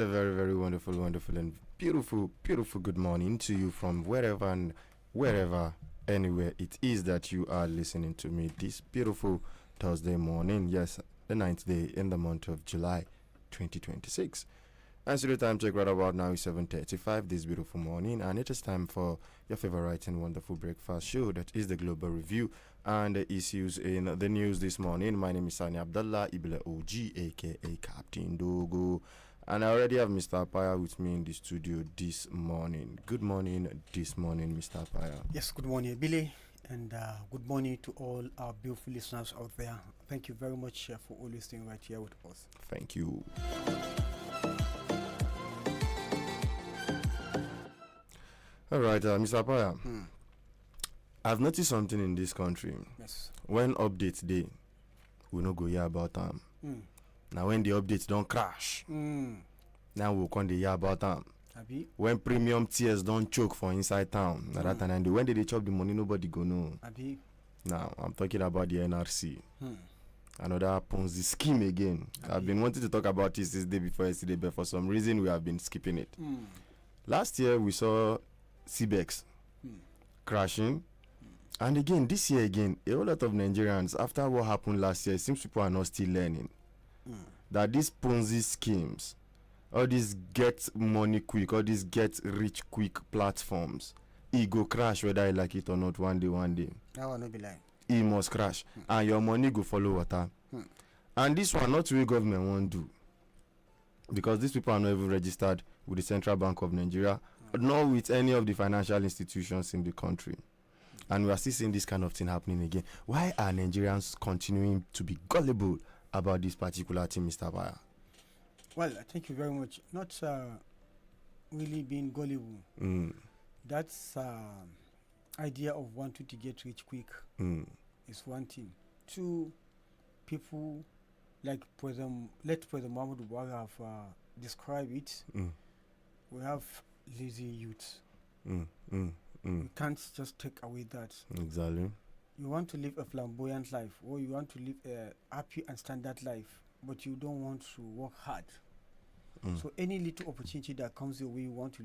A very, very wonderful, wonderful, and beautiful, beautiful good morning to you from wherever and wherever, anywhere it is that you are listening to me this beautiful Thursday morning. Yes, the 9th day in the month of July 2026. And so the time check right about now is 7:35 this beautiful morning, and it is time for your favorite and wonderful breakfast show, that is the Global Review and the issues in the news this morning. My name is Sani Abdullah Ibile OG, aka Captain Dogo, and I already have Mr. Apaya with me in the studio this morning. Good morning this morning, Mr. Apaya. Yes, good morning, Billy, and good morning to all our beautiful listeners out there. Thank you very much for always staying right here with us. Thank you. All right, Mr. Apaya. I've noticed something in this country. Yes. When updates day, we no go hear about them. Now when the updates don't crash, now we'll come to hear about them. Abi? When premium tiers don't choke for inside town, now that time, when they chop the money, nobody go know. Abi? Now I'm talking about the NRC. Another Ponzi scheme again. I've been wanting to talk about this day before yesterday, but for some reason we have been skipping it. Last year we saw CBEX crashing, and again this year again a whole lot of Nigerians, after what happened last year, it seems people are not still learning that these Ponzi schemes, all these get money quick, all these get rich quick platforms, it go crash whether you like it or not. One day That will not be lying. it must crash, and your money go follow water. And this one not really government won't do, because these people are not even registered with the Central Bank of Nigeria, nor with any of the financial institutions in the country. And we are still seeing this kind of thing happening again. Why are Nigerians continuing to be gullible about this particular thing, Mr. Baya? Well, thank you very much. Not really being gullible. That's idea of wanting to get rich quick is one thing. Two, people like President Muhammad Buhari have described it. We have lazy youth. We can't just take away that. Exactly. You want to live a flamboyant life, or you want to live a happy and standard life, but you don't want to work hard. So any little opportunity that comes your way, you want to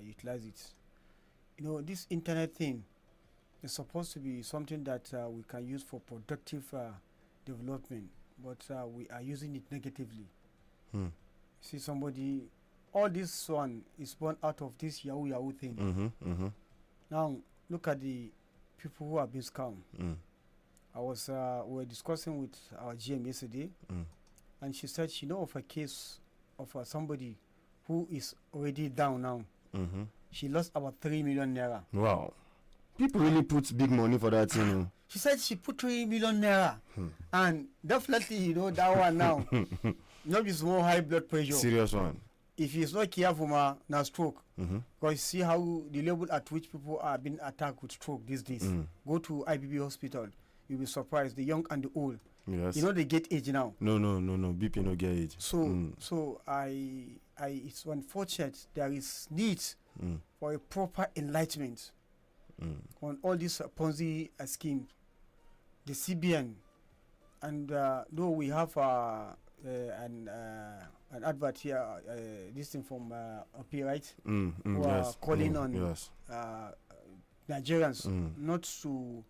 utilize it. You know, this internet thing is supposed to be something that we can use for productive development, but we are using it negatively. See, somebody, all this one is born out of this Yahoo thing. Now look at the people who have been scammed. I was we were discussing with our GM yesterday, and she said she know of a case of somebody who is already down now. She lost about 3 million naira. Wow. People really put big money for that thing. She said she put 3 million naira, and definitely, you know, that one now, not be small high blood pressure. Serious one. If he's not careful, now stroke. Because you see how the level at which people are being attacked with stroke these days. Go to IBB hospital, you'll be surprised. The young and the old. Yes. You know they get age now. No. BP no get age. So I it's unfortunate. There is need for a proper enlightenment on all these Ponzi schemes. The CBN, and though we have an advert here, this thing from up here, right? Who are calling on Nigerians not to,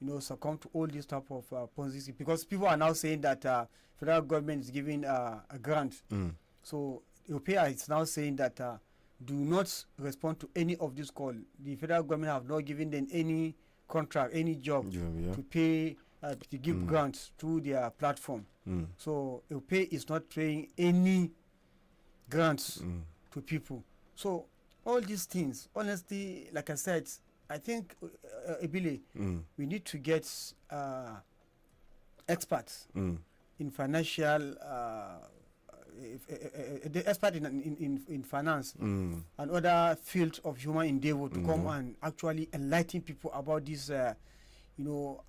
you know, succumb to all this type of Ponzi scheme, because people are now saying that federal government is giving a grant. So Europea is now saying that do not respond to any of this call. The federal government have not given them any contract, any job to pay to give grants through their platform. So Europea is not paying any grants to people. So all these things, honestly, like I said, I think, Billy, we need to get experts in financial, the expert in finance and other fields of human endeavor to come and actually enlighten people about this,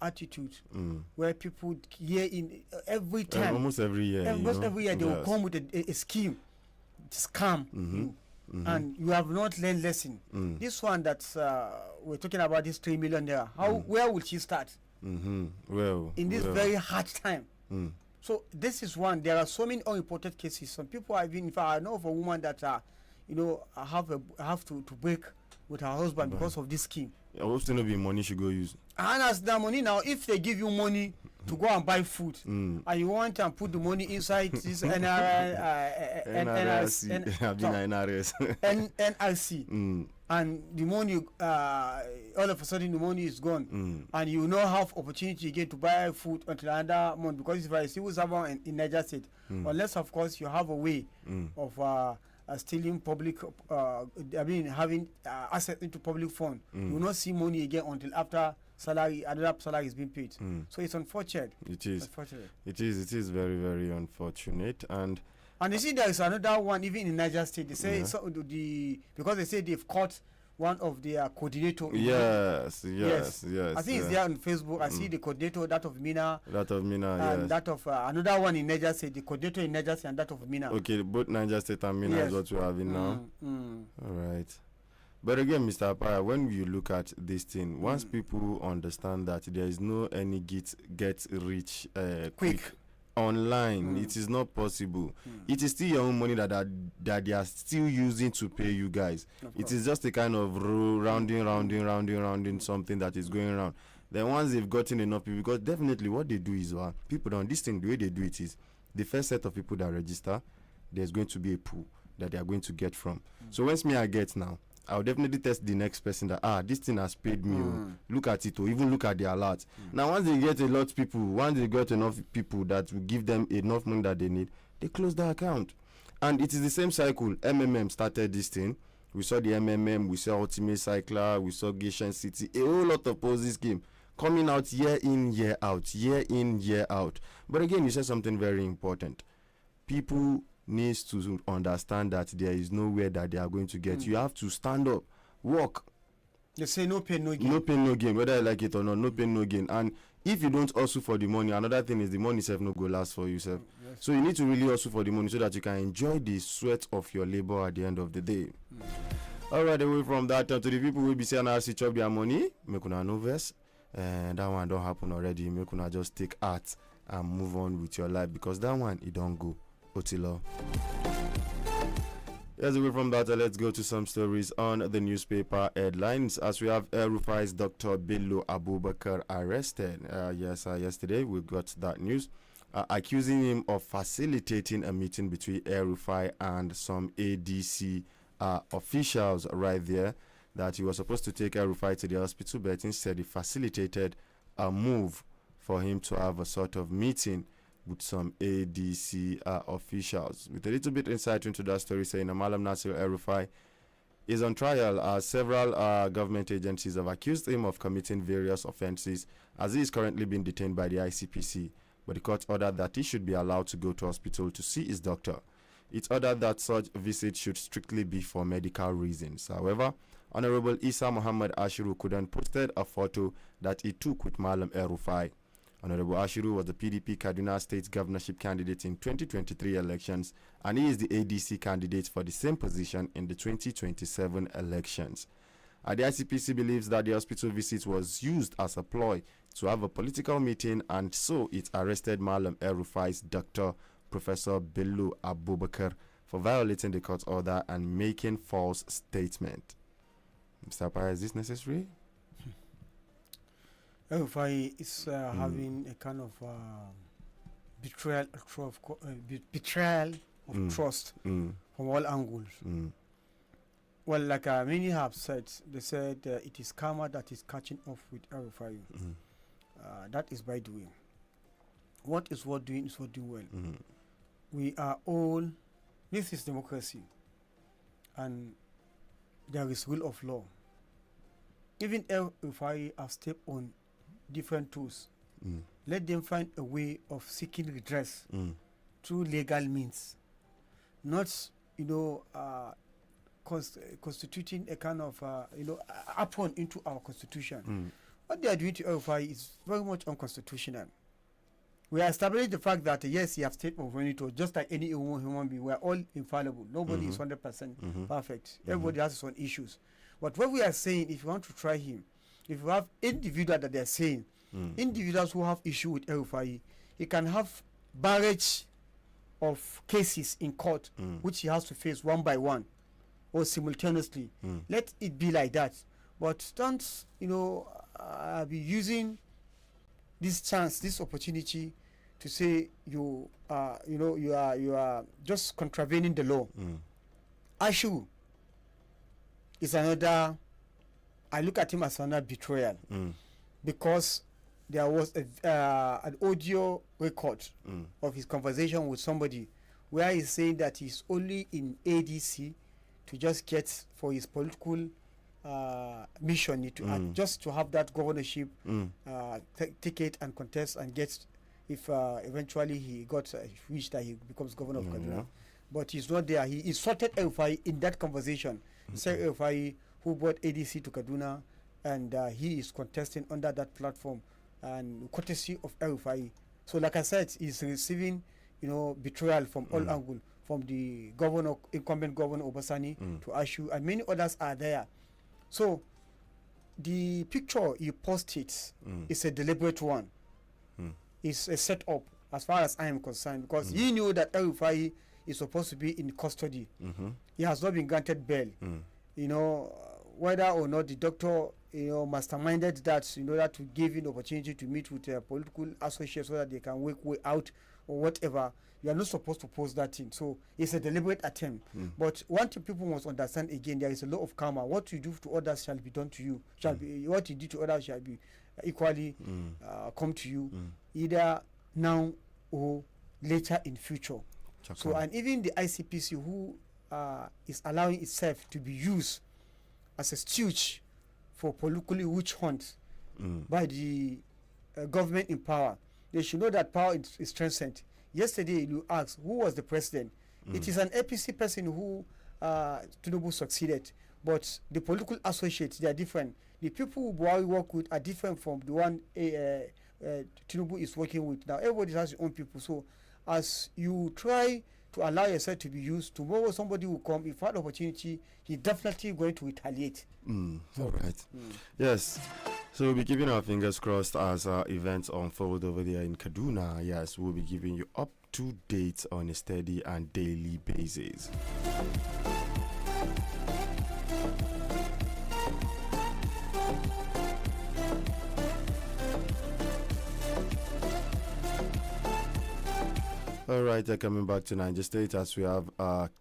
attitude where people hear in every time, almost every year, they will come with a scheme, scam. And you have not learned lesson. This one that we're talking about, this 3 million there, where will she start? Well, in this very hard time, So this is one. There are so many unreported cases. Some people have been. In fact, I know of a woman that have to break with her husband because of this scheme. I hope to not be money she go use. And as the money now, if they give you money to go and buy food, and you want and put the money inside this NRC, and the money, all of a sudden the money is gone, and you not have opportunity again to buy food until another month, because if I see someone in Niger State, unless of course you have a way of stealing public, having access into public fund, you will not see money again until after another salary is being paid. So it's unfortunate. It is. Unfortunate. It is very, very unfortunate. And you see, there is another one even in Niger State. They say because they say they've caught one of their coordinator. Yes. I think it's there on Facebook. I see the coordinator, that of Mina. And yes. That of another one in Niger State, the coordinator in Niger State, and that of Mina. Okay, both Niger State and Mina is what we're having now. All right. But again, Mr. Apaya, when you look at this thing, once people understand that there is no any get rich quick online, it is not possible. It is still your own money that they are still using to pay you guys. It is just a kind of rounding something that is going around. Then once they've gotten enough people, because definitely what they do is people don't, this thing, the way they do it is the first set of people that register, there's going to be a pool that they are going to get from. So once I get now, I'll definitely test the next person that this thing has paid me. Look at it, or even look at the alert. Now once they get enough people that will give them enough money that they need, they close the account. And it is the same cycle. MMM started this thing. We saw the MMM, we saw Ultimate Cycler, we saw Gation City, a whole lot of Ponzi scheme coming out year in, year out. But again, you said something very important. People needs to understand that there is nowhere that they are going to get. You have to stand up, work. They say no pain, no gain. No pain, no gain, whether I like it or not. No pain, no gain. And if you don't hustle for the money, another thing is the money self no go last for yourself. Yes. So you need to really hustle for the money so that you can enjoy the sweat of your labor at the end of the day. All right, away from that, to the people who will be saying RC chop their money, make una no verse, and that one don't happen already. Make una just take art and move on with your life, because that one it don't go. Otilo. Yes, away from that, let's go to some stories on the newspaper headlines. As we have El-Rufai's Dr. Bello Abubakar arrested. Yesterday we got that news, accusing him of facilitating a meeting between El-Rufai and some ADC officials right there, that he was supposed to take El-Rufai to the hospital, but instead he facilitated a move for him to have a sort of meeting with some ADC officials. With a little bit insight into that story, saying Malam Nasir El-Rufai is on trial as several government agencies have accused him of committing various offenses, as he is currently being detained by the ICPC. But the court ordered that he should be allowed to go to hospital to see his doctor. It ordered that such visits should strictly be for medical reasons. However, Honorable Isa Muhammad Ashiru Kudan posted a photo that he took with Malam El-Rufai. Honorable Ashiru was the PDP Kaduna State governorship candidate in 2023 elections, and he is the ADC candidate for the same position in the 2027 elections. The ICPC believes that the hospital visit was used as a ploy to have a political meeting, and so it arrested Malam El-Rufai's doctor, Professor Bello Abubakar, for violating the court order and making false statement. Mr. Apaya, is this necessary? El-Rufai is having a kind of betrayal of trust from all angles. Well, like many have said, they said it is karma that is catching off with El-Rufai. That is by doing. What is worth doing is worth doing well. We are all, this is democracy, and there is rule of law. Even El-Rufai have stepped on different tools. Let them find a way of seeking redress through legal means, not constituting a kind of upon into our constitution. What they are doing to El-Rufai is very much unconstitutional. We are establishing the fact that yes, he has state of monitor, just like any human being. We are all infallible. Nobody is 100% perfect. Everybody has his own issues. But what we are saying, if you want to try him, if you have individuals that they are saying, individuals who have issue with El-Rufai, he can have barrage of cases in court, which he has to face one by one or simultaneously. Let it be like that. But don't, be using this chance, this opportunity to say you are just contravening the law. Ashu is another. I look at him as another betrayal, because there was an audio record of his conversation with somebody where he's saying that he's only in ADC to just get for his political mission, just to have that governorship ticket and contest and get, if eventually he got wish that he becomes governor of Kaduna. But he's not there. He insulted El-Rufai in that conversation. He said El-Rufai, who brought ADC to Kaduna, and he is contesting under that platform and courtesy of El-Rufai. So like I said, he's receiving betrayal from all angles, from the incumbent governor Obasani to Ashu, and many others are there. So the picture he posted is a deliberate one. It's a setup as far as I am concerned, because he knew that El-Rufai is supposed to be in custody. He has not been granted bail. Whether or not the doctor masterminded that in order to give him the opportunity to meet with a political associate so that they can work way out or whatever, you are not supposed to post that thing. So it's a deliberate attempt. But one thing people must understand again, there is a law of karma. What you do to others shall be done to you. What you do to others shall be equally come to you, either now or later in future. So, and even the ICPC, who is allowing itself to be used as a stooge for politically witch hunt by the government in power, they should know that power is transcendent. Yesterday, you asked who was the president. It is an APC person who Tinubu succeeded, but the political associates, they are different. The people who Buhari work with are different from the one Tinubu is working with. Now, everybody has their own people. So, as you try to allow yourself to be used, tomorrow somebody will come. If had opportunity, he's definitely going to retaliate. All right. Yes. So we'll be keeping our fingers crossed as events unfold over there in Kaduna. Yes, we'll be giving you up to date on a steady and daily basis. All right, coming back to Niger State, as we have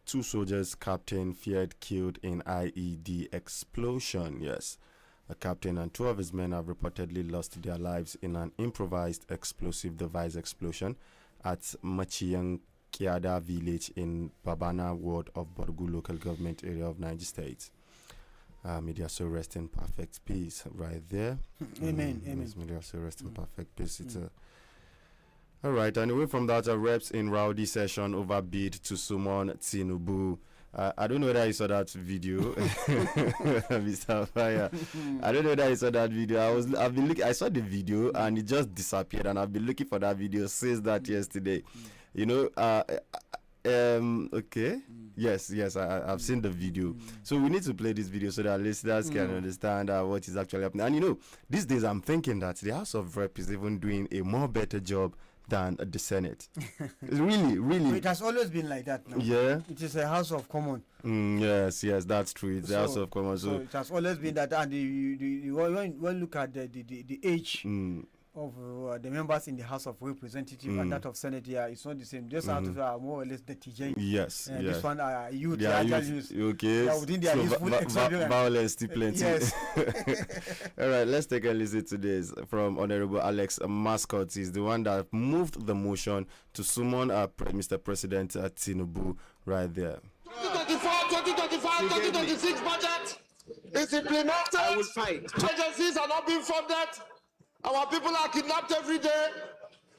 2 soldiers, captain feared killed in IED explosion. Yes, a captain and 2 of his men have reportedly lost their lives in an improvised explosive device explosion at Machiyang Kiada village in Babana ward of Borgu local government area of Niger State. Media so rest in perfect peace right there. Amen. Amen. Media so rest in perfect peace. It's a all right, and away from that, reps in rowdy session over bid to summon Tinubu. I don't know whether you saw that video, Mr. Fire. I don't know whether you saw that video. I saw the video and it just disappeared, and I've been looking for that video since that yesterday. Okay. Yes, I've seen the video. So we need to play this video so that listeners can understand what is actually happening. And these days I'm thinking that the House of Rep is even doing a more better job than the Senate. really. It has always been like that now. Yeah. It is a House of Commons. Yes, that's true. It's the House of Commons. So it has always been that. And when you look at the age of the members in the House of Representatives and that of Senate, it's not the same. Just out of more or less the TJ. Yes. This one youth. Okay. They are within their youthful violence still plenty. Yes. All right, let's take a listen to this from Honorable Alex Mascot. He's the one that moved the motion to summon Mr. President Tinubu right there. 2025-2026 budget is implemented. I will fight. Agencies are not being funded. Our people are kidnapped every day.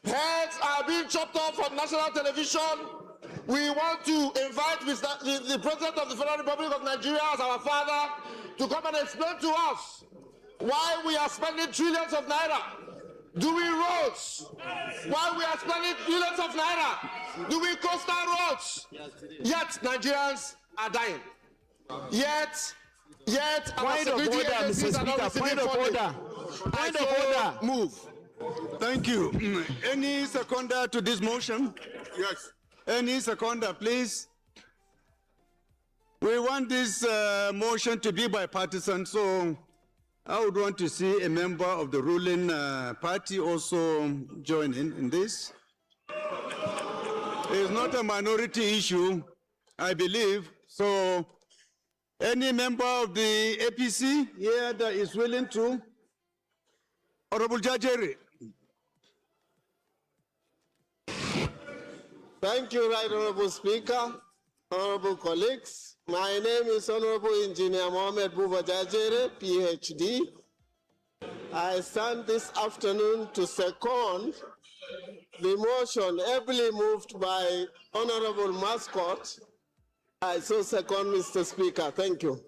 Heads are being chopped off on national television. We want to invite the President of the Federal Republic of Nigeria as our father to come and explain to us why we are spending trillions of naira doing roads, why we are spending billions of naira doing coastal roads, yet Nigerians are dying. Yet our security agencies are not receiving funding. Point of order. Move. Thank you. Any seconder to this motion? Yes. Any seconder, please? We want this motion to be bipartisan, so I would want to see a member of the ruling party also join in this. It's not a minority issue, I believe, so any member of the APC here that is willing to? Honorable Jajere. Thank you, Right Honorable Speaker, honorable colleagues. My name is Honorable Engineer Mohamed Buba Jajere, PhD. I stand this afternoon to second the motion ably moved by Honorable Mascot. I so second, Mr. Speaker. Thank you.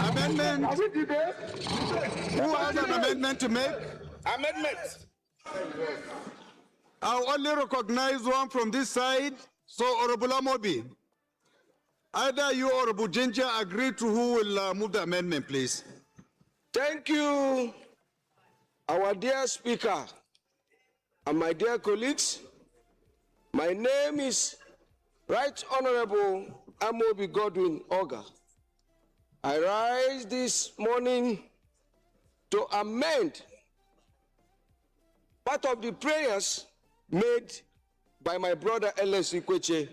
Amendment. Who has an amendment to make? Amendment. I only recognize one from this side, so Honorable Amobi. Either you or Honorable Ginger agree to who will move the amendment, please. Thank you, our dear Speaker, and my dear colleagues. My name is Right Honorable Amobi Godwin Oga. I rise this morning to amend part of the prayers made by my brother L.S. Ikweche.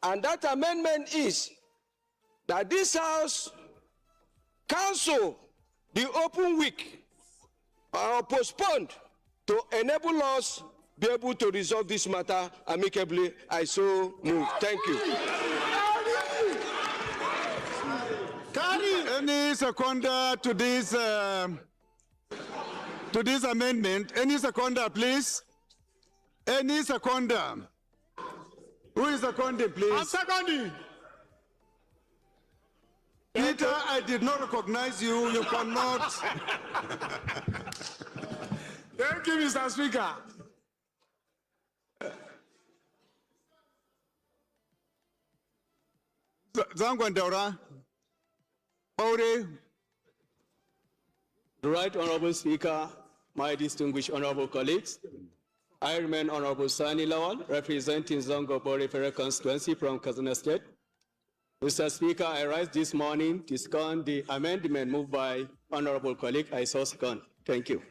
And that amendment is that this House cancel the open week or postponed to enable us be able to resolve this matter amicably. I so move. Thank you. Any seconder to this amendment? Any seconder, please? Any seconder? Who is seconding, please? I'm seconding. Peter, I did not recognize you. You cannot. Thank you, Mr. Speaker. Zangwandaura. Maure. The Right Honorable Speaker, my distinguished honorable colleagues, I remain Honorable Sani Lawal, representing Zongo Bori Federal Constituency from Katsina State. Mr. Speaker, I rise this morning to second the amendment moved by honorable colleague. I so second. Thank you.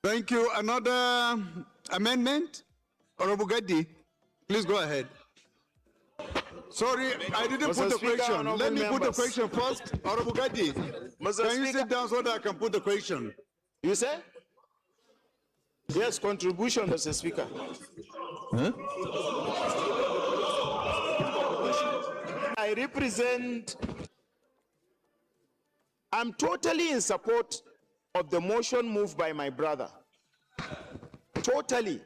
Thank you. Another amendment? Honorable Gaddi, please go ahead. Sorry, I didn't Mr. put the Speaker, question. honorable Let me put the members. question first. Honorable Gaddi, can you sit down so that I can put the question? You say? Yes, contribution, Mr. Speaker. I represent, I'm totally in support of the motion moved by my brother. Totally.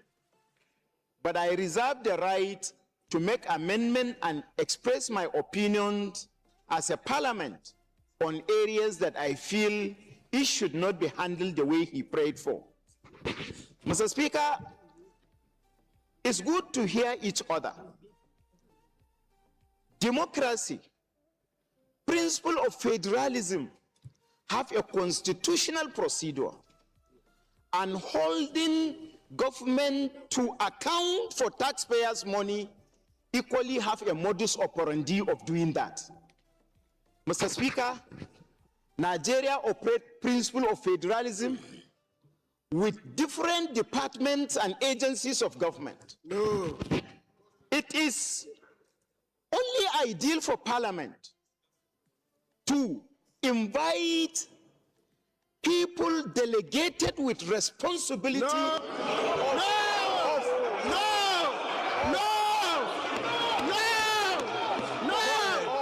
But I reserve the right to make amendment and express my opinions as a parliament on areas that I feel it should not be handled the way he prayed for. Mr. Speaker, it's good to hear each other. Democracy, principle of federalism, have a constitutional procedure, and holding government to account for taxpayers' money equally have a modus operandi of doing that. Mr. Speaker, Nigeria operates principle of federalism with different departments and agencies of government. No. It is only ideal for Parliament to invite people delegated with responsibility. No.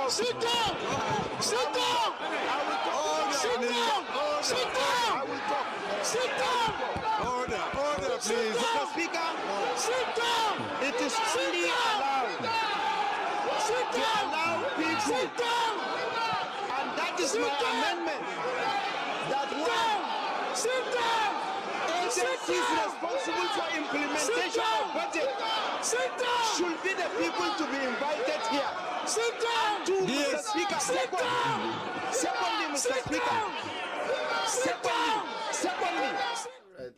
Sit down! Sit down! Sit down! Sit down! Sit down! Order, please. Mr. Speaker, sit down! It is only allowed to allow people. Sit down! And that is my amendment. That when sit down! A agencies responsible for implementation of budget should be the people to be invited here. Mr. Speaker. Secondly, Mr. Speaker. Secondly.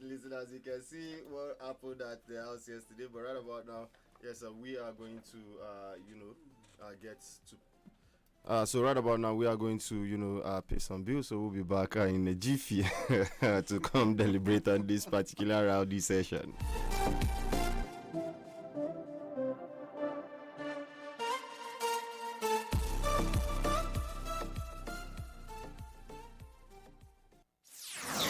Listen, as you can see what happened at the house yesterday, but right about now, yes, we are going to, get to. So right about now, we are going to, pay some bills. So we'll be back in a jiffy to come deliberate on this particular rowdy session.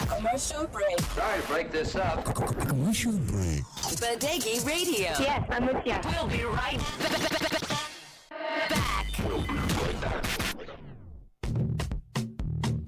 Commercial break. Sorry to break this up. Commercial break. Badeggi Radio. Yes, I'm with you. We'll be right back.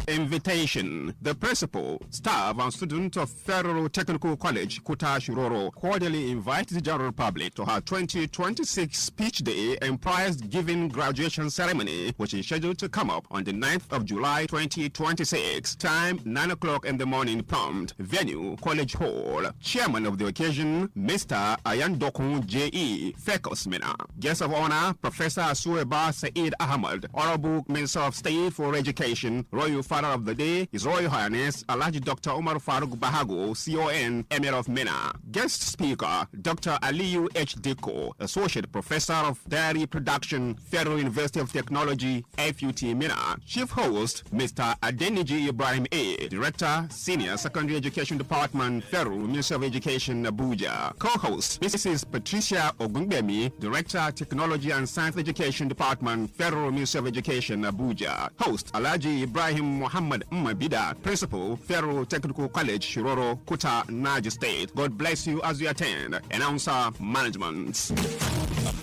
Invitation. The principal, staff, and student of Federal Technical College, Kuta Shiroro, cordially invite the general public to her 2026 speech day and prize-giving graduation ceremony, which is scheduled to come up on the 9th of July 2026. Time, 9 o'clock in the morning prompt. Venue, College Hall. Chairman of the occasion, Mr. Ayandokun J.E. Fekosmina. Guest of honor, Professor Sueba Saeed Ahmad, Honorable Minister of State for Education, Royal Father of the Day, His Royal Highness Alhaji Dr. Umar Faruk Bahago, CON, Emir of Mina. Guest speaker, Dr. Aliyu H. Diko, Associate Professor of Dairy Production, Federal University of Technology, FUT Mina. Chief host, Mr. Adeniji Ibrahim A., Director, Senior Secondary Education Department, Federal Ministry of Education, Abuja. Co-host, Mrs. Patricia Ogungbemi, Director, Technology and Science Education Department, Federal Ministry of Education, Abuja. Host, Alhaji Ibrahim Muhammad Mmabida, Principal, Federal Technical College, Shiroro, Kuta, Niger State. God bless you as you attend. Announcer Management.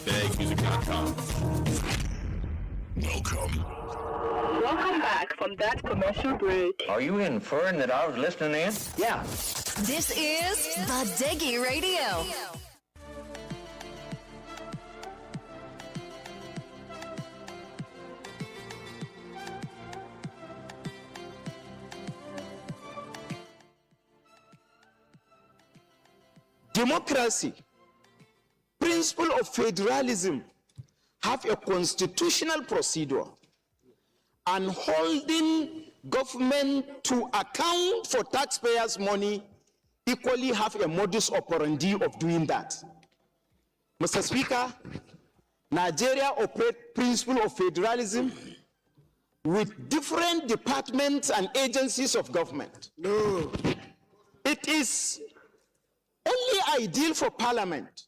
BadegMusic.com. Welcome back from that commercial break. Are you inferring that I was listening in? Yeah. This is Badeggi Radio. Democracy, principle of federalism, have a constitutional procedure, and holding government to account for taxpayers' money equally have a modus operandi of doing that. Mr. Speaker, Nigeria operates principle of federalism with different departments and agencies of government. No. It is only ideal for Parliament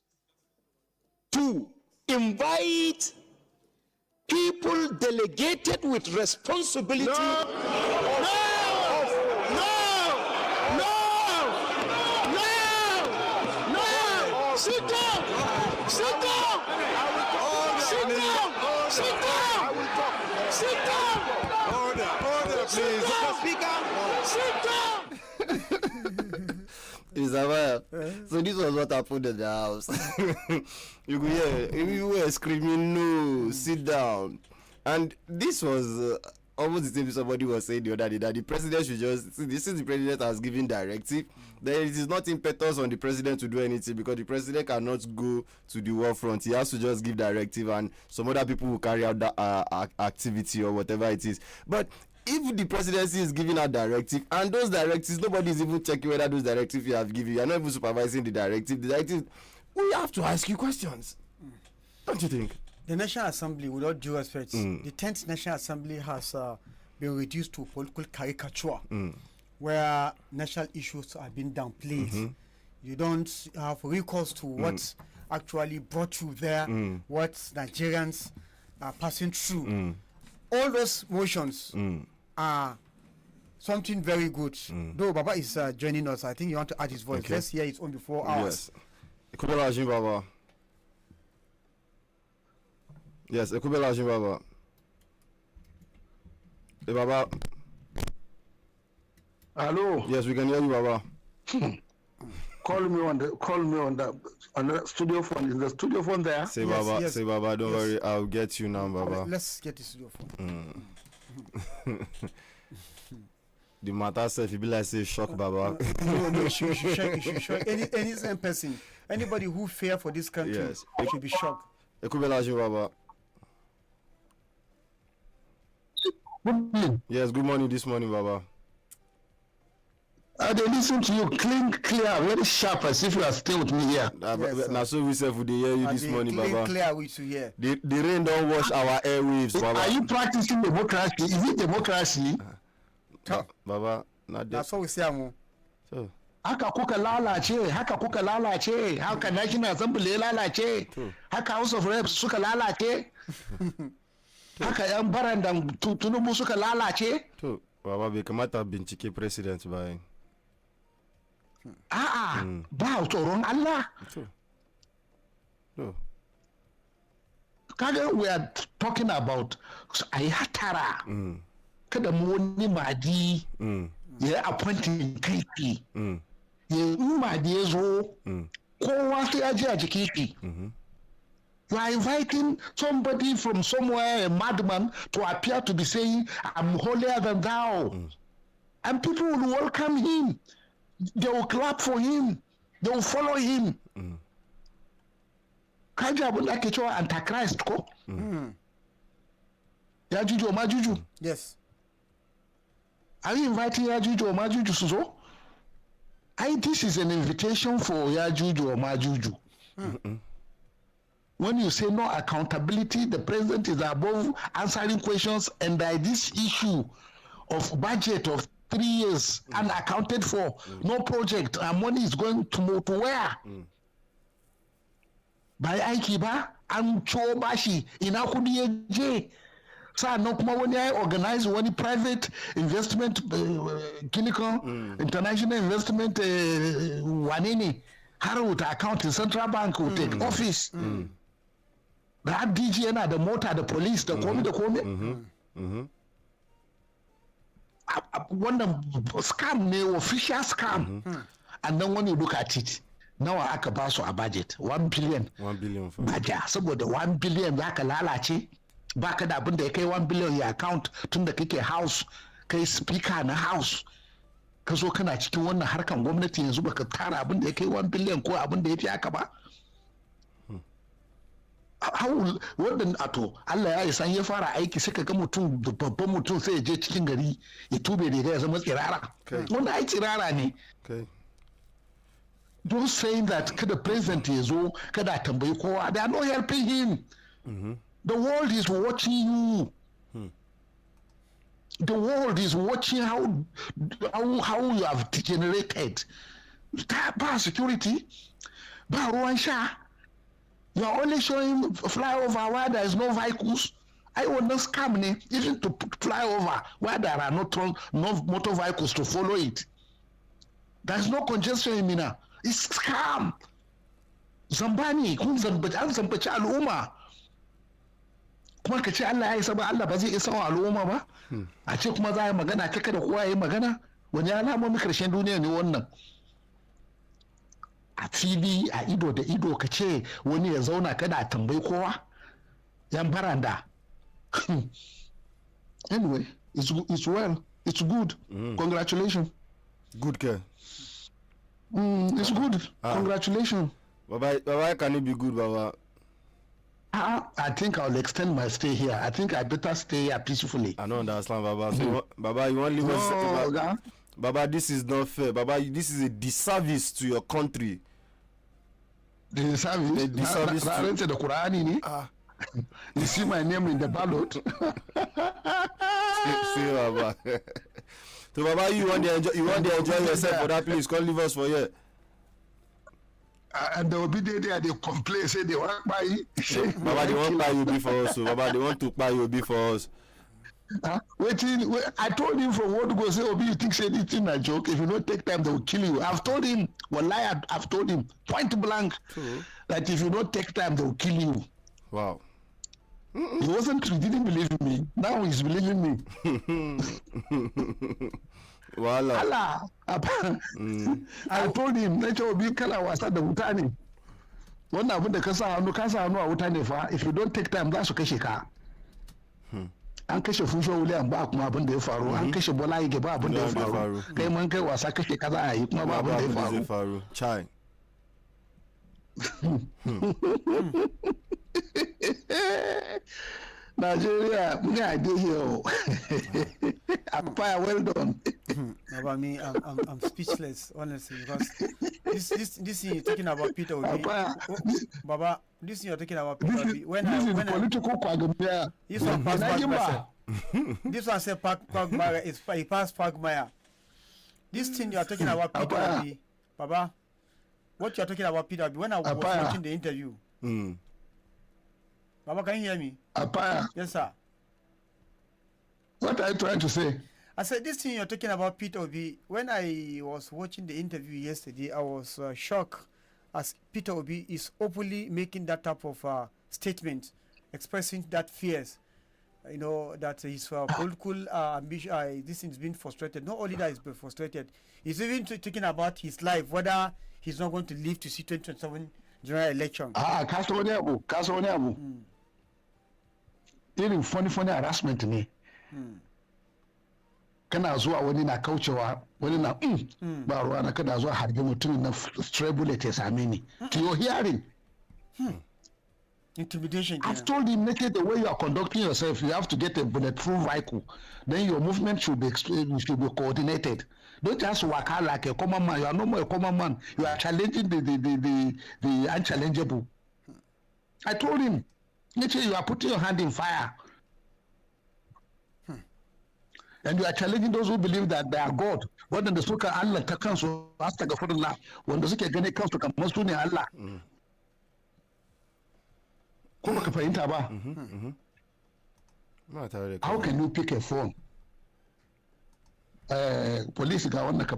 to invite people delegated with responsibility. No! Sit down! Sit down! Sit down! Sit down! Sit down! Order, please. Mr. Speaker, sit down! So this was what happened in the house. You could hear everywhere screaming, "No, sit down!" And this was almost the same somebody was saying the other day that the president should just since the president has given directive, then it is not impetus on the president to do anything because the president cannot go to the war front. He has to just give directive, and some other people will carry out that activity or whatever it is. But if the presidency is giving out directive and those directives, nobody is even checking whether those directives you have given, you are not even supervising the directive. The directive, we have to ask you questions, don't you think? The National Assembly, with all due respect, the 10th National Assembly has been reduced to political caricature, where national issues have been downplayed. You don't have recourse to what actually brought you there, what Nigerians are passing through. All those motions are something very good. Though Baba is joining us, I think you want to add his voice. Okay. Let's hear his own before ours. Yes. Ekubela Ajin Baba. Yes, Ekubela Ajin Baba. Hey, Baba. Hello. Yes, we can hear you, Baba. Call me on the studio phone. Is the studio phone there? Say Yes, Baba, yes. say Baba, don't worry, I'll get you now, Baba. Let's get this to your phone. the matter self, you be like say shock, Baba. No, should shock. Any same person, anybody who fear for this country, Yes. should be shocked. Ekubelaji, Baba. Good morning. Yes, good morning this morning, Baba. They listen to you clear, very sharp, as if you are still with me here. Yes, Now, so we say for the hear you this morning, Baba. Clear with you here. The rain don't wash our airwaves, Baba. Are you practicing democracy? Is it democracy? Baba, not That's that. what we say, Amo. So, Haka kuka lalace, haka National Assembly lalace, haka House of Reps suka lalace, haka yan barandan Tinubu suka lalace. to, Baba, bai kamata bincike president bayan. A'a, ba tsoron Allah. No. Kaga we are talking about a yi hatara. Kada mu wani madi ya appointing kai ya madi ya zo kowa sai ya ji a jikin shi. You are inviting somebody from somewhere, a madman, to appear to be saying, I'm holier than thou. And people will welcome him. They will clap for him. They will follow him. Kaji abin da ake cewa Antichrist ko? Ya juju o ma juju? Yes. Are you inviting ya juju o ma juju su zo? This is an invitation for ya juju o ma juju. When you say no accountability, the president is above answering questions, and this issue of budget of 3 years unaccounted for, no project, and money is going to where? By aiki ba, an ciwo bashi, ina kudi ya je. Sa'annan kuma wani ya organize wani private investment clinical international investment wane ne har wuta account in central bank will take office. Da DG yana da mota da police da komi da komi. Wannan scam ne, official scam. And then when you look at it, nawa aka ba su a budget 1 billion. 1 billion for baja saboda 1 billion za ka lalace baka da abin da ya kai 1 billion ya account tun da kake house, kai speaker na house, ka zo kana cikin wannan harkan gwamnati yanzu baka tara abin da ya kai 1 billion ko abin da ya fi haka ba. Wannan ato Allah ya san ya fara aiki sai ka ga mutum babban mutum sai ya je cikin gari ya tube riga ya zama tsirara. Wannan ai tsirara ne. Those saying that kada president ya zo kada tambayi kowa, they are not helping him. The world is watching you. The world is watching how you have degenerated. Ba security, ba ruwan sha. You are only showing flyover where there is no vehicles. I wannan scam ne, even to fly over where there are no motor vehicles to follow it. There is no congestion in Mina. It's scam. Zambani, kun zambaci al'umma. Kuma ka ce Allah ya isa ba, Allah ba zai isa wa al'umma ba. A ce kuma za a yi magana, kaka da kowa ya yi magana. Wani alamomi karshen duniya ne wannan. A fili, a ido da ido ka ce wani ya zauna kada a tambayi kowa. Yan baranda. Anyway, it's well. It's good. Congratulations. Good care. It's good. Congratulations. Baba, can it be good, Baba? I think I'll extend my stay here. I think I better stay here peacefully. I don't understand, Baba. So, Baba, you want to leave us? Baba, this is not fair. Baba, this is a disservice to your country. Disservice? Disservice to the Quran. You see my name in the ballot. See, Baba. So, Baba, you want to enjoy yourself for that place? Can't leave us for here. And they will be there, they complain, say they want to buy. Baba, they want to buy you before us. So, Baba, they want to buy you before us. I told him from what to go say, Obi, you think say this thing a joke? If you don't take time, they will kill you. I've told him, wallahi, I've told him point blank that if you don't take time, they will kill you. Wow. He didn't believe me. Now he's believing me. Voila. I told him, nature will be kala wasa da wuta ne. Wannan abin da ka sa hannu a wuta ne fa. If you don't take time, za su kashe ka. an kashe Fusho William ba kuma abin da ya faru, an kashe Bola Ige ba abin da ya faru, kai man kai wasa kashe kaza a yi kuma ba abin da ya faru. Chai. Nigeria, me idea here. Apaya, well done. About me, I'm speechless, honestly, because this thing you're talking about Peter Obi. Baba, this thing you're talking about Peter Obi. When political quagmire. This one passed Quagmire. This one said Quagmire is he passed Quagmire. This thing you're talking about Peter Obi, Baba. What you're talking about Peter Obi? When I was watching the interview. Baba, can you hear me? Apaya. Yes, sir. What are you trying to say? I said this thing you're talking about Peter Obi. When I was watching the interview yesterday, I was shocked as Peter Obi is openly making that type of statement, expressing that fears. You know that his political ambition, this thing's been frustrated. Not only that, he's been frustrated. He's even talking about his life, whether he's not going to live to see 2027 general election. Kaso wani abu. Irin funny harassment ne. Kana zuwa wani na kaucewa, wani na ba ruwa na kana zuwa harbi mutumin na stray bullet ya same ni. To your hearing. Intimidation. I've told him, naked the way you are conducting yourself, you have to get a bulletproof vehicle. Then your movement should be coordinated. Don't just work out like a common man. You are no more a common man. You are challenging the unchallengeable. I told him, nature, you are putting your hand in fire. And you are challenging those who believe that they are God. But then the suka Allah ta kansu astaghfirullah wanda suke gani kansu kamar su ne Allah. Ko baka fahimta ba? How can you pick a phone? Police ga wannan ka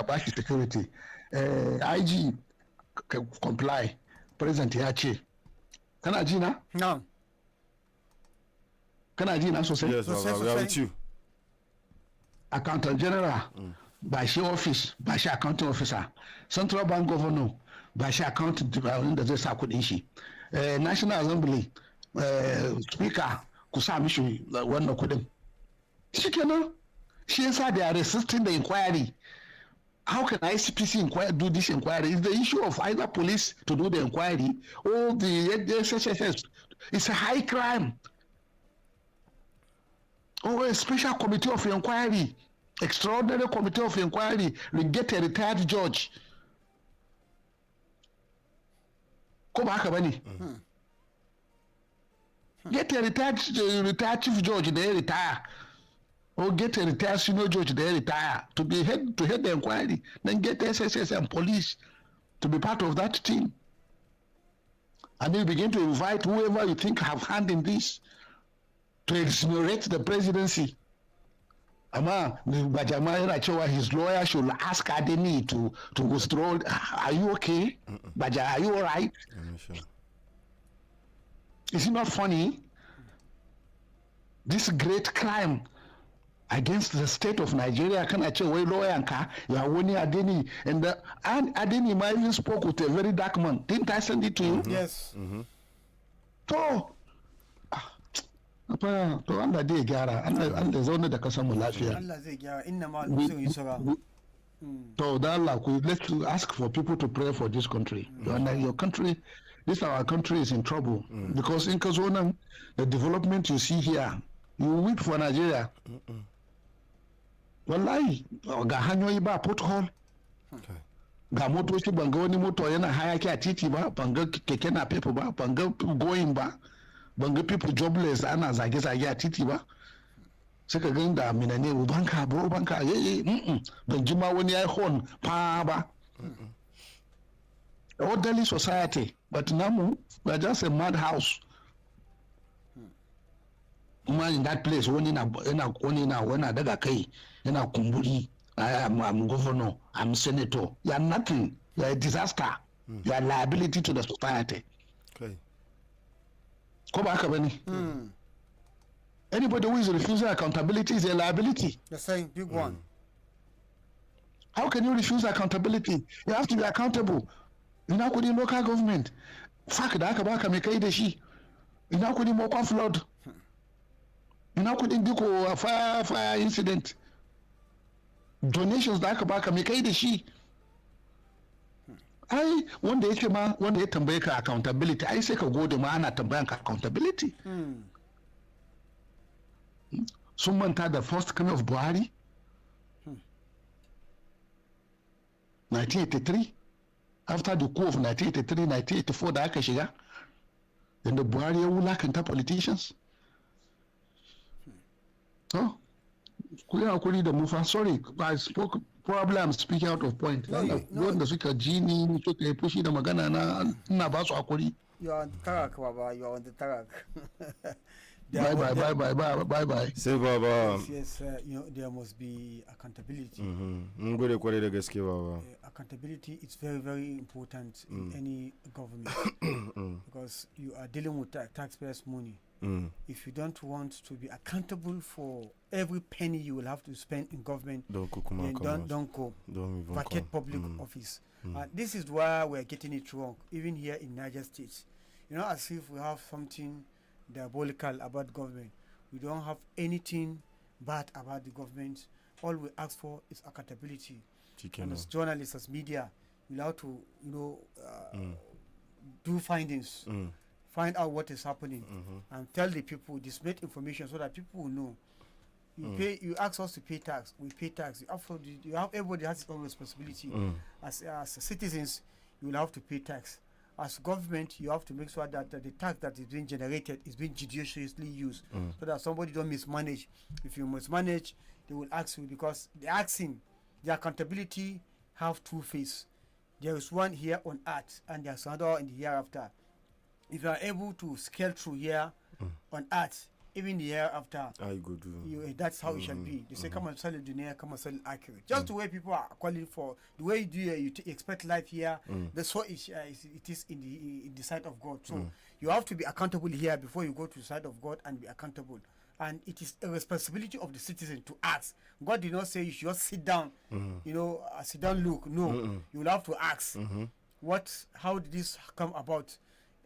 bashi security. IG comply. President ya ce. Kana ji na? No. Kana ji na sosai? Yes, we are with you. Accountant General, ba shi office, ba shi accounting officer. Central Bank Governor, ba shi accounting da zai sa kudin shi. National Assembly, Speaker, ku sa mishi wannan kudin. Shi kenan, shi yasa they are resisting the inquiry. How can ICPC do this inquiry? It's the issue of either police to do the inquiry or the SSS. It's a high crime. Or a special committee of inquiry, extraordinary committee of inquiry, we get a retired judge. Come back, Bani. Get a retired chief judge, they retire. Or get a retired senior judge, they retire to head the inquiry. Then get SSS and police to be part of that team. And then you begin to invite whoever you think have hand in this to exonerate the presidency. Ama Bajama yana cewa his lawyer should ask Adeni to withdraw. Are you okay? Baja, are you all right? Sure. Is it not funny? This great crime against the state of Nigeria, kana ce wai lawyer ka ya wani Adeni, and Adeni might even spoke with a very dark man. Didn't I send it to you? Yes. So to Allah zai gyara, Allah zaune da kasan mu lafiya. Allah zai gyara, inna ma al-muslimin So let's ask for people to pray for this country. And your country, our country is in trouble because in Kazona, the development you see here, you weep for Nigeria. Wallahi, ga hanyoyi ba pothole. Ga motoci ban ga wani moto yana hayaki a titi ba, ban ga keke na pepe ba, ban ga going ba. Ban ga people jobless ana zage-zage a titi ba, suka gan da minane banka bro banka ban ji ma wani ya horn pa ba. Orderly society, but now we are just a madhouse. Kuma in that place wani na daga kai yana kumburi. I'm governor, I'm senator. You are nothing. You are a disaster. You are a liability to the society. Okay. Ko ba haka bane? Anybody who is refusing accountability is a liability. The same big one. How can you refuse accountability? You have to be accountable. Ina kudi local government. Fak da aka baka mai kai da shi. Ina kudi mokon flood. ina kudin diko a fire incident, donations da aka baka me kai da shi. Ai wanda yake ma wanda ya tambaye ka accountability, ai sai ka gode ma ana tambayan ka accountability. Sun manta da first coming of Buhari 1983, after the coup of 1983 1984 da aka shiga, yadda Buhari ya wulakanta politicians. So ku yi hakuri da mu fa, sorry I spoke, probably I'm speaking out of point. Wanda suka ji ni suka yi fushi da magana na, ina ba su hakuri. You are on the track, Baba. You are on the track. Bye. Say Baba. Yes, there must be accountability. Accountability is very, very important in any government because you are dealing with taxpayers' money. If you don't want to be accountable for every penny you will have to spend in government, then don't go. Vacate public office. This is why we're getting it wrong, even here in Niger State. As if we have something diabolical about government. We don't have anything bad about the government. All we ask for is accountability. And as journalists, as media, we have to, do findings, find out what is happening, and tell the people, disseminate information so that people will know. You ask us to pay tax, we pay tax. Everybody has its own responsibility. As citizens, you will have to pay tax. As government, you have to make sure that the tax that is being generated is being judiciously used, so that somebody don't mismanage. If you mismanage, they will ask you, because the accountability have two faces. There is one here on earth, and there's another in the hereafter. If you are able to scale through here on earth, even the year after, that's how it shall be. They say, come and sell it dunya, come and sell it accurate. Just the way people are calling for, the way you do you expect life here, that's what it is in the sight of God. So you have to be accountable here before you go to the side of God and be accountable. And it is a responsibility of the citizen to ask. God did not say you should just sit down, sit down look. No, you will have to ask, how did this come about?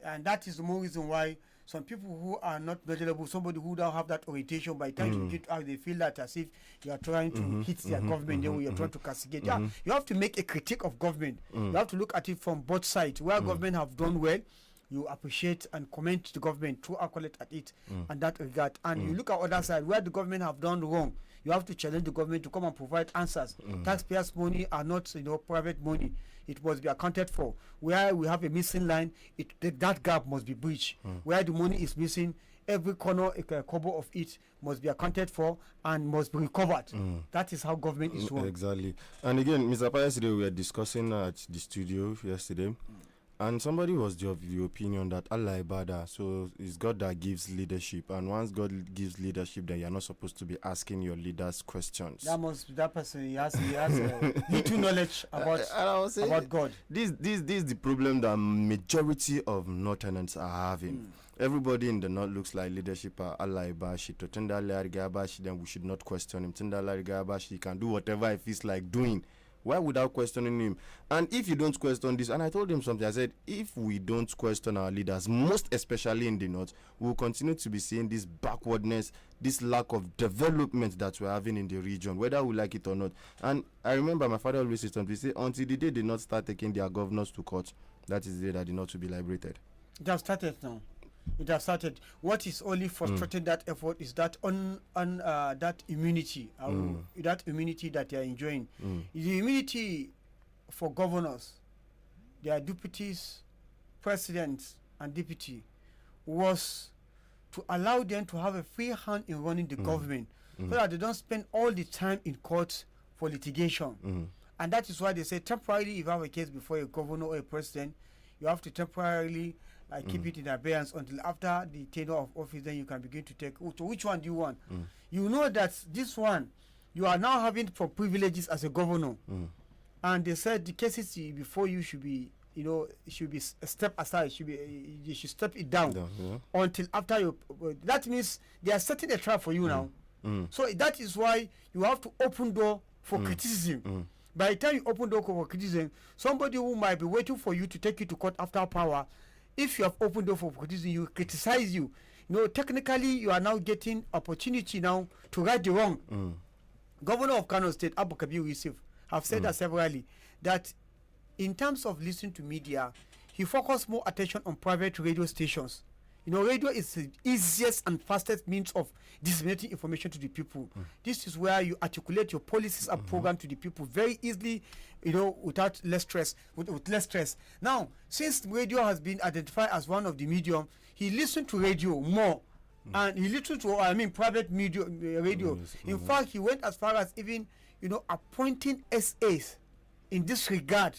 And that is the more reason why some people who are not knowledgeable, somebody who don't have that orientation, by the time you get out, they feel that as if you are trying to hit their government, then you are trying to castigate. Yeah, you have to make a critique of government. You have to look at it from both sides. Where government have done well, you appreciate and comment the government, throw accolade at it, and that regard. And you look at other side where the government have done wrong. You have to challenge the government to come and provide answers. Taxpayers' money are not, private money. It must be accounted for. Where we have a missing line, that gap must be breached. Where the money is missing, every corner, a kobo of it must be accounted for and must be recovered. That is how government is run. Exactly. And again, Mr. Pa, yesterday we were discussing at the studio yesterday. And somebody was of the opinion that Allah Ibadah, so it's God that gives leadership. And once God gives leadership, then you're not supposed to be asking your leaders questions. That person, he has little knowledge about God. This is the problem that majority of Northerners are having. Everybody in the North looks like leadership are Allah Ibadah. Then we should not question him. He can do whatever he feels like doing. Why without questioning him? And if you don't question this, and I told him something, I said, if we don't question our leaders, most especially in the North, we'll continue to be seeing this backwardness, this lack of development that we're having in the region, whether we like it or not. And I remember my father always said something, he said, until the day they not start taking their governors to court, that is the day that the North will be liberated. It has started now. It has started. What is only frustrating that effort is that that immunity, that immunity that they are enjoying. The immunity for governors, their deputies, presidents, and deputy was to allow them to have a free hand in running the government, so that they don't spend all the time in court for litigation. And that is why they say temporarily, if you have a case before a governor or a president, you have to temporarily keep it in abeyance until after the tenure of office, then you can begin to take. So which one do you want? You know that this one, you are now having for privileges as a governor. And they said the cases before you should be, it should be a step aside. You should step it down until after you. That means they are setting a trap for you now. So that is why you have to open door for criticism. By the time you open door for criticism, somebody who might be waiting for you to take you to court after power, if you have opened door for criticism, you criticize you. technically you are now getting opportunity now to right the wrong. Governor of Kano State, Abu Kabir Yusuf, have said that severally, that in terms of listening to media, he focused more attention on private radio stations. Radio is the easiest and fastest means of disseminating information to the people. This is where you articulate your policies and program to the people very easily, without less stress, with less stress. Now, since radio has been identified as one of the medium, he listened to radio more. And he listened to, private media, radio. In fact, he went as far as even, appointing SAs in this regard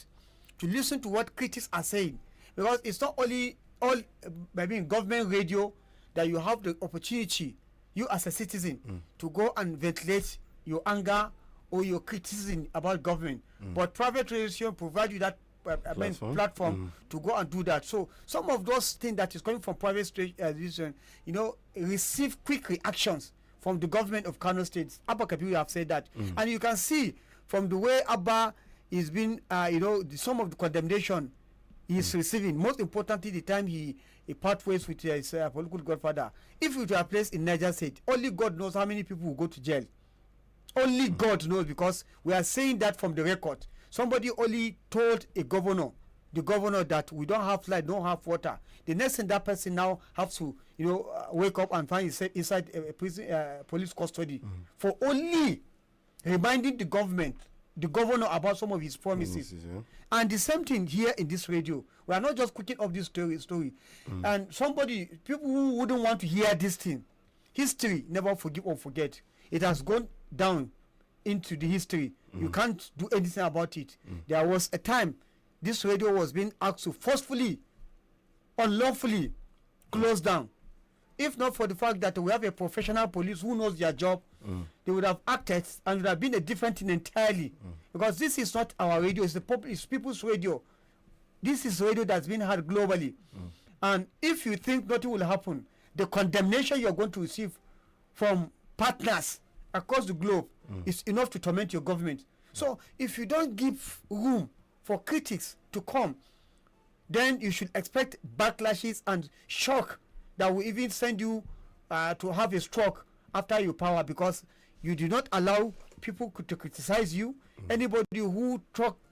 to listen to what critics are saying. Because it's not only government radio that you have the opportunity, you as a citizen, to go and ventilate your anger or your criticism about government. But private radio provide you that platform to go and do that. So some of those things that is coming from private station, receive quick reactions from the government of Kano State. Abba Kabir have said that, and you can see from the way Abba is being, some of the condemnation he is receiving. Most importantly, the time he part ways with his political godfather. If it were placed in Niger State, only God knows how many people will go to jail. Only God knows, because we are saying that from the record. Somebody only told the governor that we don't have light, don't have water. The next thing, that person now has to, wake up and find himself inside a prison, police custody for only reminding the governor about some of his promises. And the same thing here in this radio. We are not just cooking up this story. And people who wouldn't want to hear this thing, history never forgive or forget. It has gone down into the history. You can't do anything about it. There was a time this radio was being asked to forcefully, unlawfully close down. If not for the fact that we have a professional police who knows their job, they would have acted and would have been a different thing entirely. Because this is not our radio, it's people's radio. This is radio that's been heard globally. And if you think nothing will happen, the condemnation you're going to receive from partners across the globe is enough to torment your government. So if you don't give room for critics to come, then you should expect backlashes and shock that will even send you to have a stroke after your power, because you do not allow people to criticize you. Anybody who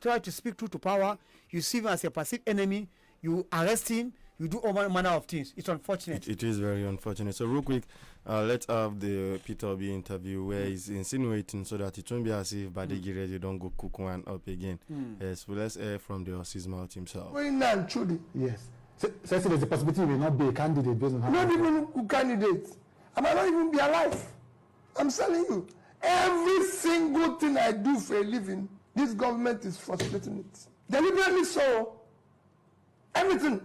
try to speak truth to power, you see him as a perceived enemy, you arrest him, you do all manner of things. It's unfortunate. It is very unfortunate. So real quick, let's have the Peter B interview where he's insinuating so that it won't be as if Badeggi Radio don't go cook one up again. Yes, well, let's hear from the horse's mouth himself. Yes. So there's a possibility he will not be a candidate based on how. Not even a candidate. I might not even be alive. I'm telling you, every single thing I do for a living, this government is frustrating it. Deliberately so. Everything.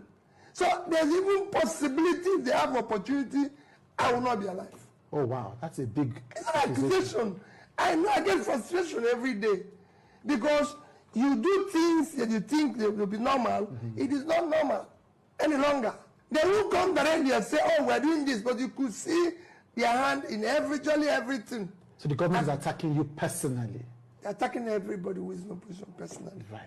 So there's even possibility if they have opportunity, I will not be alive. Oh wow, that's a big. It's an accusation. I know I get frustration every day because you do things that you think they will be normal. It is not normal any longer. They will come directly and say, "Oh, we're doing this," but you could see their hand in virtually everything. So the government is attacking you personally. They're attacking everybody who is in opposition personally. Right.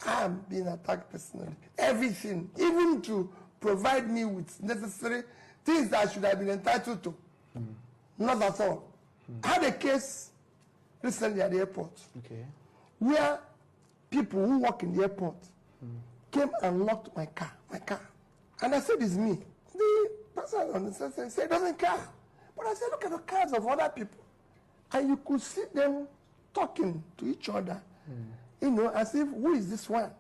I'm being attacked personally. Everything, even to provide me with necessary things that I should have been entitled to. Not at all. I had a case recently at the airport where people who work in the airport came and locked my car. And I said, it's me. The person on the side said, he doesn't care. But I said, look at the cars of other people. And you could see them talking to each other, as if, who is this one?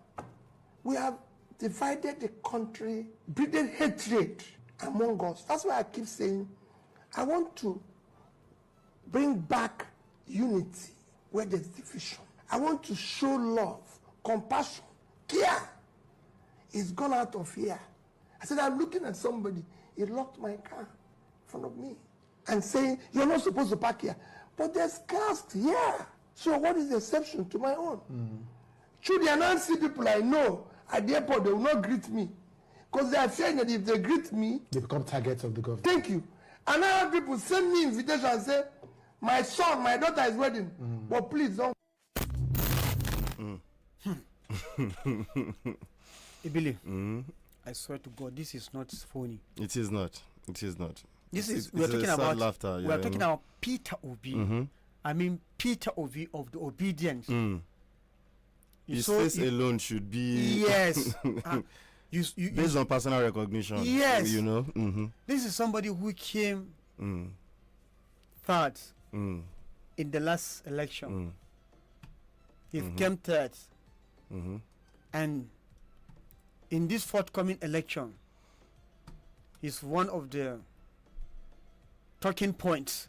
We have divided the country, breeding hatred among us. That's why I keep saying, I want to bring back unity where there's division. I want to show love, compassion, care. It's gone out of here. I said, I'm looking at somebody. He locked my car in front of me and saying, you're not supposed to park here. But there's cars here. So what is the exception to my own? Should the Anansi people I know at the airport, they will not greet me. Because they are saying that if they greet me, they become targets of the government. Thank you. And other people send me invitation and say, my son, my daughter is wedding. But please don't. Ibili, I swear to God, this is not phony. It is not. It is not. We're talking about laughter. We're talking about Peter Obi. I mean Peter Obi of the obedience. His face alone should be yes. Based on personal recognition. Yes. You know. This is somebody who came third in the last election. He came third. And in this forthcoming election, is one of the talking points.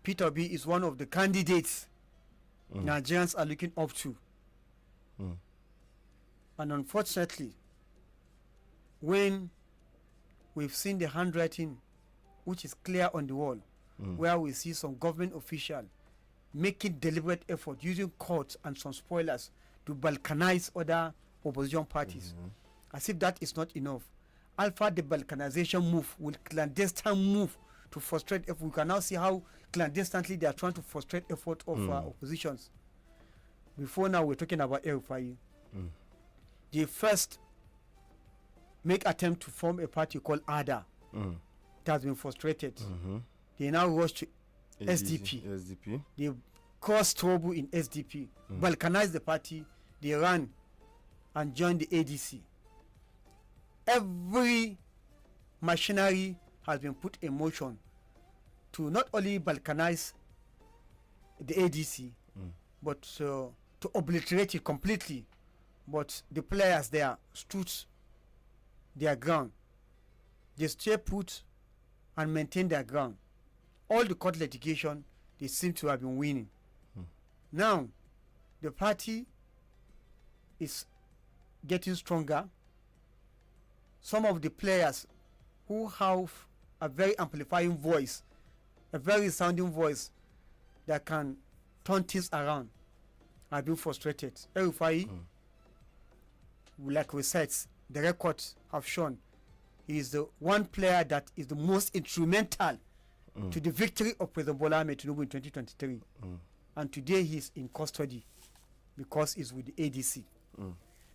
Peter Obi is one of the candidates Nigerians are looking up to. And unfortunately, when we've seen the handwriting, which is clear on the wall, where we see some government official making deliberate effort using courts and some spoilers to balkanize other opposition parties, as if that is not enough. Alpha, the balkanization move, will clandestine move to frustrate. If we can now see how clandestinely they are trying to frustrate effort of oppositions. Before now, we're talking about El-Rufai. They first make attempt to form a party called ADA. It has been frustrated. They now rush to SDP. They caused trouble in SDP, balkanized the party, they ran and joined the ADC. Every machinery has been put in motion to not only balkanize the ADC, but to obliterate it completely. But the players there stood their ground. They stay put and maintain their ground. All the court litigation, they seem to have been winning. Now, the party is getting stronger. Some of the players who have a very amplifying voice, a very sounding voice that can turn things around, have been frustrated. El-Rufai, like we said, the records have shown, he is the one player that is the most instrumental to the victory of President Bola Ahmed Tinubu in 2023. And today he is in custody because he's with the ADC.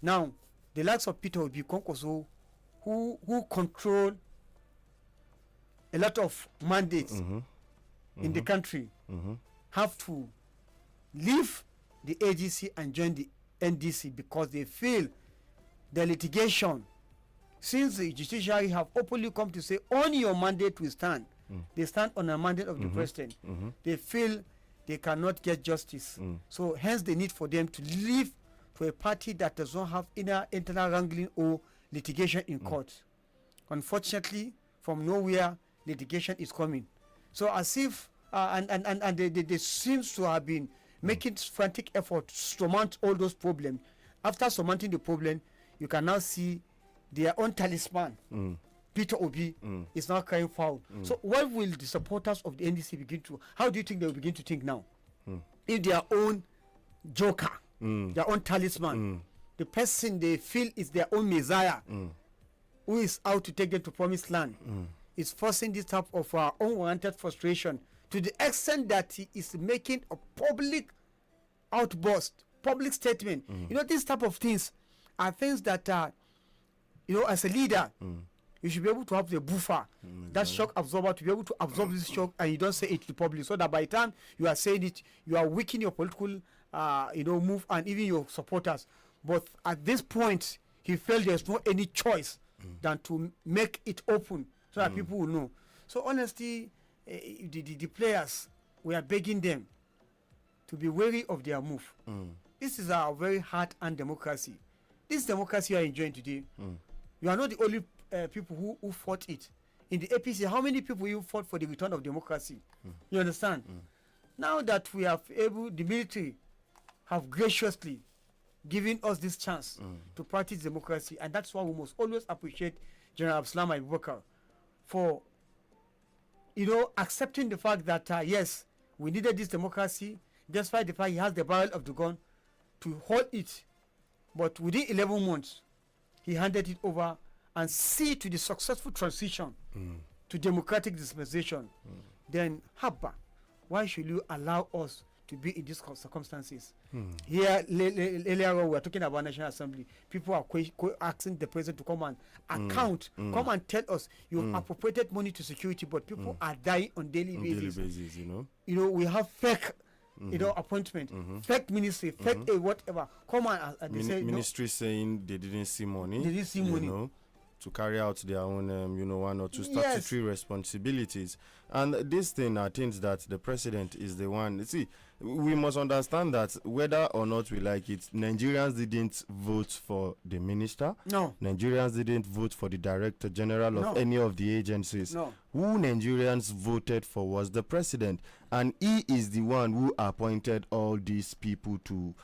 Now, the likes of Peter Obi Konkoso, who control a lot of mandates in the country, have to leave the ADC and join the NDC because they feel the litigation, since the judiciary have openly come to say only your mandate will stand, they stand on a mandate of the president, they feel they cannot get justice. So hence the need for them to leave to a party that does not have internal wrangling or litigation in court. Unfortunately, from nowhere, litigation is coming. So as if, they seems to have been making frantic effort to surmount all those problems. After surmounting the problem, you can now see their own talisman, Peter Obi, is now crying foul. So what will the supporters of the NDC begin to, how do you think they will begin to think now? If their own joker, their own talisman, the person they feel is their own messiah, who is out to take them to promised land, is forcing this type of unwarranted frustration to the extent that he is making a public outburst, public statement. You know, these type of things are things that, as a leader, you should be able to have the buffer, that shock absorber, to be able to absorb this shock, and you don't say it to the public, so that by the time you are saying it, you are weakening your political, move and even your supporters. But at this point, he felt there's no any choice than to make it open so that people will know. So honestly, the players, we are begging them to be wary of their move. This is our very hard-earned democracy. This democracy you are enjoying today, you are not the only people who fought it. In the APC, how many people you fought for the return of democracy? You understand? Now that we have the military have graciously given us this chance to practice democracy, and that's why we must always appreciate General Absalam Abubakar for, accepting the fact that, yes, we needed this democracy, despite the fact he has the barrel of the gun to hold it. But within 11 months, he handed it over and see to the successful transition to democratic dispensation. Then, Habba, why should you allow us to be in these circumstances. Here, earlier on, we were talking about National Assembly. People are asking the president to come and account, come and tell us you appropriated money to security, but people are dying on daily basis. You know, we have fake, appointment, fake ministry, fake whatever. Come on, they say ministry saying they didn't see money. They didn't see money. Know, to carry out their own, one or two statutory responsibilities. And these things are things that the president is the one. See, we must understand that whether or not we like it, Nigerians didn't vote for the minister. No. Nigerians didn't vote for the director general of any of the agencies. No. Who Nigerians voted for was the president. And he is the one who appointed all these people to,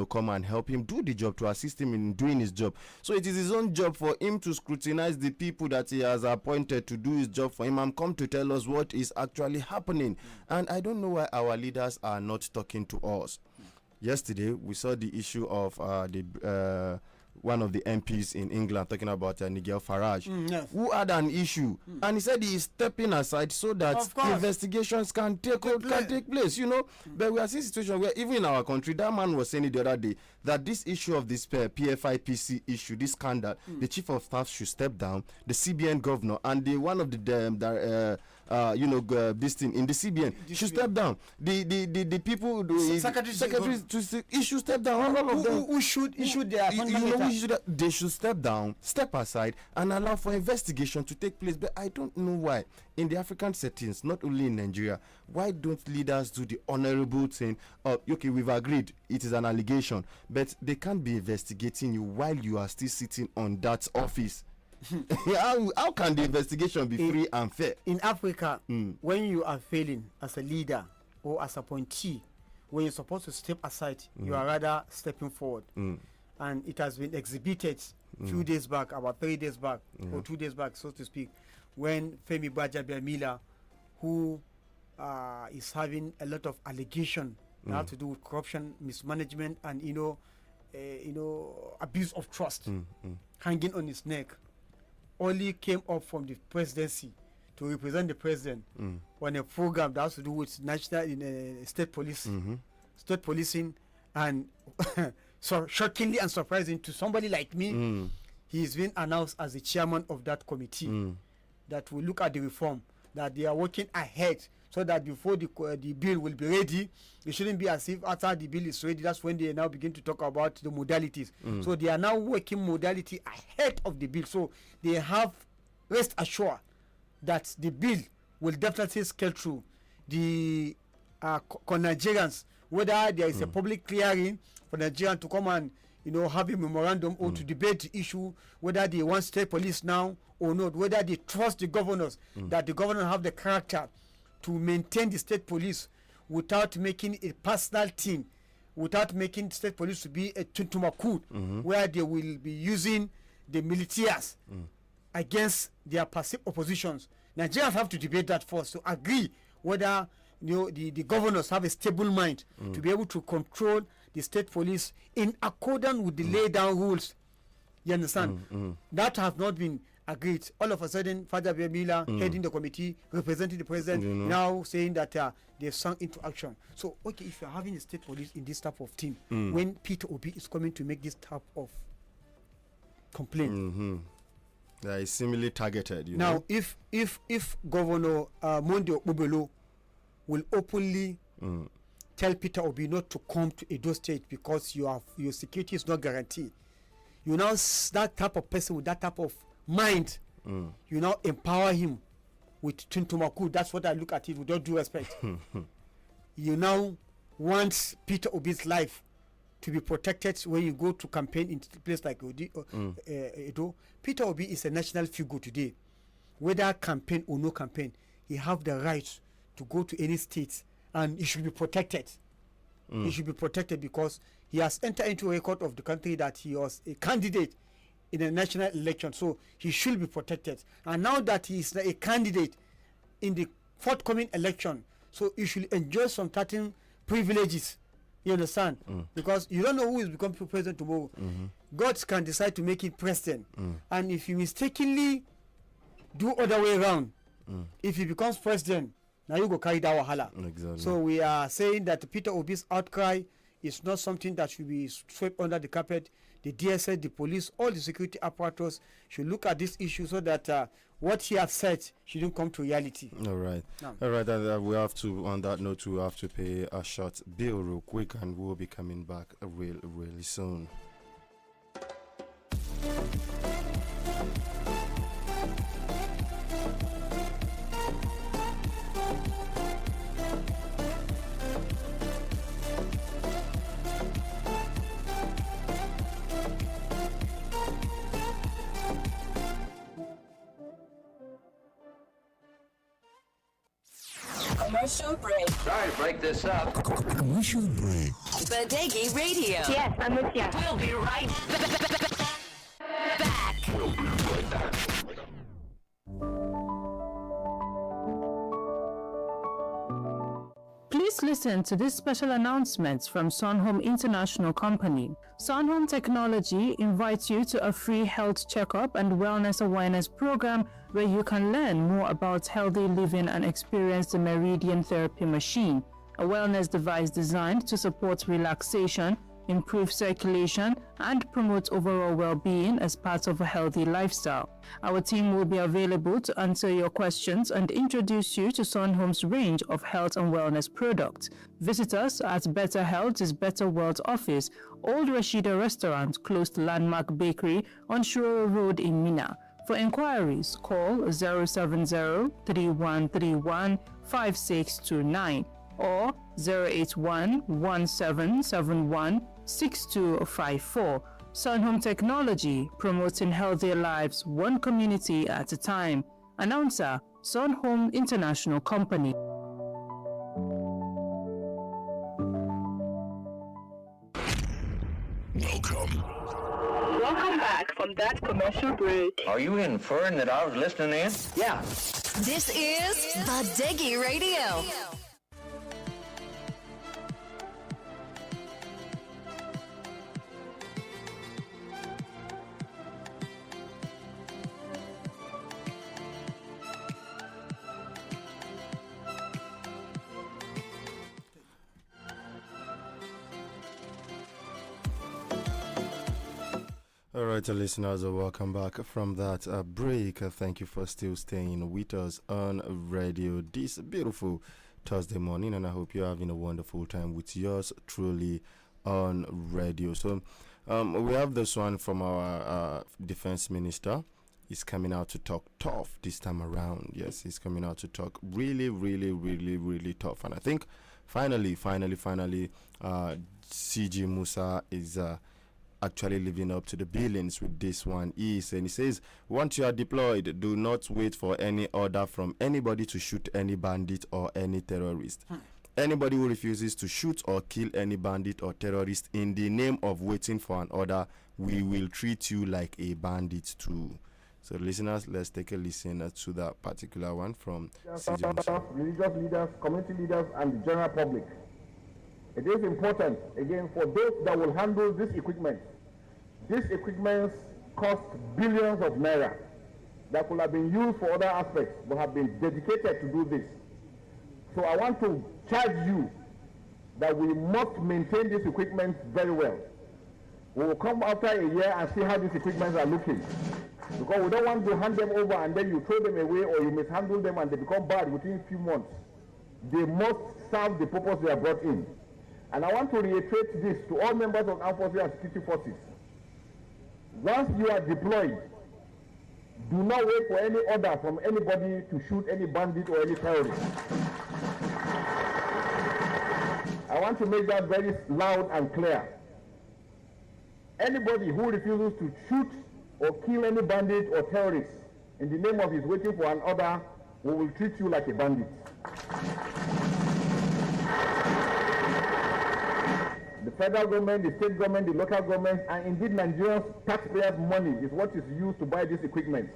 come and help him do the job, to assist him in doing his job. So it is his own job for him to scrutinize the people that he has appointed to do his job for him and come to tell us what is actually happening. And I don't know why our leaders are not talking to us. Yesterday, we saw the issue of one of the MPs in England talking about Nigel Farage, yes. who had an issue, and he said he is stepping aside so that investigations can take place, But we are seeing a situation where even in our country, that man was saying it the other day, that this issue of this PFIPC issue, this scandal, the chief of staff should step down, the CBN governor, and the one of the this thing in the CBN should step down. The people, secretaries should step down. All of them who should issue their they should step down, step aside, and allow for investigation to take place. But I don't know why in the African settings, not only in Nigeria, why don't leaders do the honorable thing? Okay, we've agreed it is an allegation, but they can't be investigating you while you are still sitting on that office. How can the investigation be free and fair? In Africa, when you are failing as a leader or as a appointee, when you're supposed to step aside, you are rather stepping forward. And it has been exhibited few days back, about 3 days back, or 2 days back, so to speak, when Femi Gbajabiamila, who is having a lot of allegation that have to do with corruption, mismanagement, and abuse of trust, hanging on his neck, only came up from the presidency to represent the president on a program that has to do with national state police, state policing, and so shockingly and surprising to somebody like me, he's been announced as the chairman of that committee that will look at the reform, that they are working ahead so that before the bill will be ready, it shouldn't be as if after the bill is ready, that's when they now begin to talk about the modalities. So they are now working modality ahead of the bill. So they have rest assured that the bill will definitely scale through. The Nigerians, whether there is a public clearing for Nigerians to come and have a memorandum or to debate the issue, whether they want state police now or not, whether they trust the governors, that the governors have the character to maintain the state police without making a personal thing, without making state police to be a tuntumakud, where they will be using the militias against their passive oppositions. Nigerians have to debate that first to agree whether the governors have a stable mind to be able to control the state police in accordance with the laid down rules. You understand? That has not been agreed. All of a sudden, Father Bemila, heading the committee, representing the president, now saying that they've sunk into action. So, okay, if you're having the state police in this type of thing, when Peter Obi is coming to make this type of complaint, that is similarly targeted. Now, if Governor Monday Okpebholo will openly tell Peter Obi not to come to Edo State because your security is not guaranteed, you now that type of person with that type of mind, you now empower him with Tuntumaku. That's what I look at it with all due respect. You now want Peter Obi's life to be protected when you go to campaign in a place like Edo. Peter Obi is a national figure today. Whether campaign or no campaign, he have the right to go to any state, and he should be protected. He should be protected because he has entered into a record of the country that he was a candidate in a national election, so he should be protected. And now that he is a candidate in the forthcoming election, so he should enjoy some certain privileges. You understand? Because you don't know who is becoming president tomorrow. God can decide to make it president, and if you mistakenly do other way around, if he becomes president now you go carry that wahala. Exactly. So we are saying that Peter Obi's outcry is not something that should be swept under the carpet. The DSS, the police, all the security apparatus should look at this issue so that what he has said shouldn't come to reality. All right. No. All right. And we have to, on that note, we have to pay a short bill real quick, and we'll be coming back really soon. Commercial break. Sorry to break this up. Commercial break. Badeggi Radio. Yes, I'm with you. We'll be right back. We'll be right back. Please listen to this special announcement from Sunhome International Company. Sunhome Technology invites you to a free health checkup and wellness awareness program where you can learn more about healthy living and experience the Meridian Therapy Machine, a wellness device designed to support relaxation, improve circulation, and promote overall well-being as part of a healthy lifestyle. Our team will be available to answer your questions and introduce you to Sunhome's range of health and wellness products. Visit us at Better Health is Better World Office, Old Rashida Restaurant, close to Landmark Bakery on Shuro Road in Mina. For inquiries, call 070-3131-5629 or 081-1771-6254. Sunhome Technology, promoting healthier lives one community at a time. Announcer, Sunhome International Company. Welcome back from that commercial break. Are you inferring that I was listening in? Yeah. This is Badeggi Radio. All right, listeners, welcome back from that break. Thank you for still staying with us on radio this beautiful Thursday morning, and I hope you're having a wonderful time with yours truly on radio. So we have this one from our defense minister. He's coming out to talk tough this time around. Yes, he's coming out to talk really tough. And I think finally, CG Musa is actually living up to the billings with this one. He says, once you are deployed, do not wait for any order from anybody to shoot any bandit or any terrorist. Anybody who refuses to shoot or kill any bandit or terrorist in the name of waiting for an order, we will treat you like a bandit too. So listeners, let's take a listen to that particular one from CG Musa. Religious leaders, community leaders, and the general public. It is important, again, for those that will handle this equipment. These equipments cost billions of naira that could have been used for other aspects, but have been dedicated to do this. So I want to charge you that we must maintain this equipment very well. We will come after a year and see how these equipments are looking. Because we don't want to hand them over and then you throw them away or you mishandle them and they become bad within a few months. They must serve the purpose they are brought in. And I want to reiterate this to all members of armed forces and security forces. Once you are deployed, do not wait for any order from anybody to shoot any bandit or any terrorist. I want to make that very loud and clear. Anybody who refuses to shoot or kill any bandit or terrorist in the name of his waiting for an order, we will treat you like a bandit. The federal government, the state government, the local government, and indeed Nigerians' taxpayers' money is what is used to buy this equipment.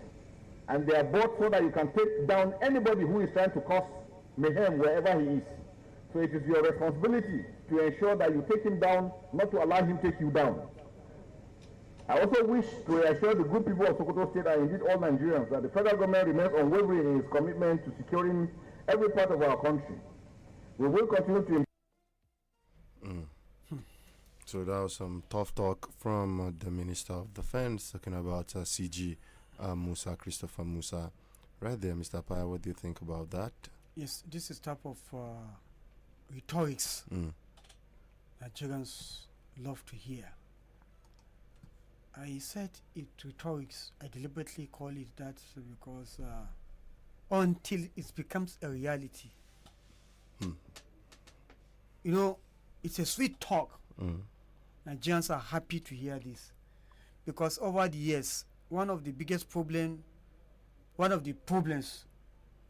And they are bought so that you can take down anybody who is trying to cause mayhem wherever he is. So it is your responsibility to ensure that you take him down, not to allow him to take you down. I also wish to reassure the good people of Sokoto State and indeed all Nigerians that the federal government remains unwavering in its commitment to securing every part of our country. We will continue to. So that was some tough talk from the Minister of Defense talking about CG Musa, Christopher Musa. Right there, Mr. Paya, what do you think about that? Yes, this is type of rhetorics Nigerians love to hear. I said it rhetorics. I deliberately call it that because until it becomes a reality, you know, it's a sweet talk. Nigerians are happy to hear this because over the years, one of the problems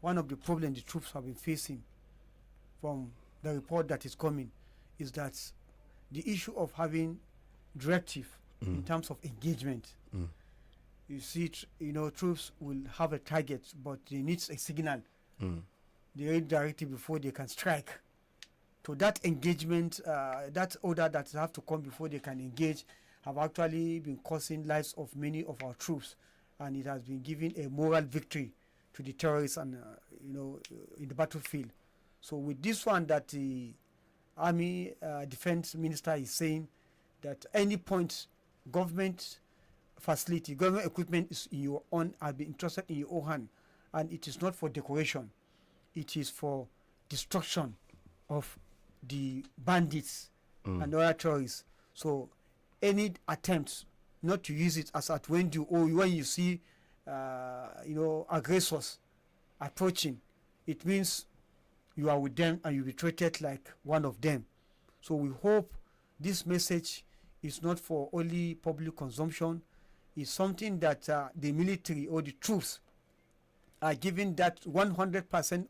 the troops have been facing from the report that is coming is that the issue of having directive in terms of engagement. You see, troops will have a target, but they need a signal. They read directive before they can strike. So that engagement, that order that have to come before they can engage, have actually been costing lives of many of our troops, and it has been giving a moral victory to the terrorists and in the battlefield. So with this one that the Army Defense Minister is saying that any point government facility, government equipment is in your own, have been entrusted in your own hand, and it is not for decoration, it is for destruction of the bandits and other terrorists. So any attempts not to use it as at when you see aggressors approaching, it means you are with them and you'll be treated like one of them. So we hope this message is not for only public consumption. It's something that the military or the troops are given that 100%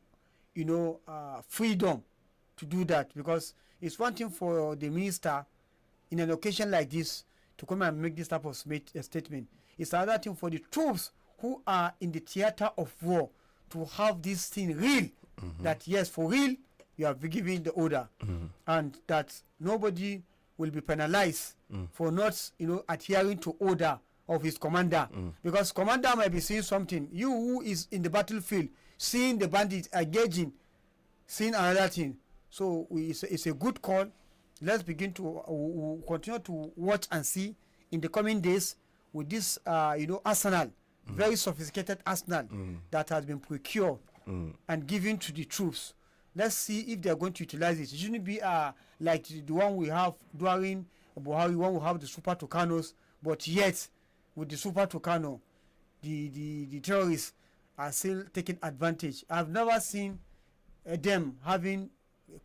freedom to do that, because it's one thing for the minister in an occasion like this to come and make this type of statement. It's another thing for the troops who are in the theater of war to have this thing real, that yes, for real, you have been giving the order, and that nobody will be penalized for not, adhering to order of his commander, because commander might be seeing something. You who is in the battlefield, seeing the bandits engaging, seeing another thing. So it's a good call. Let's begin to continue to watch and see in the coming days with this, arsenal, very sophisticated arsenal that has been procured and given to the troops. Let's see if they are going to utilize it. It shouldn't be like the one we have during Buhari, when we have the Super Tucanos, but yet with the Super Tucano, the terrorists are still taking advantage. I've never seen them having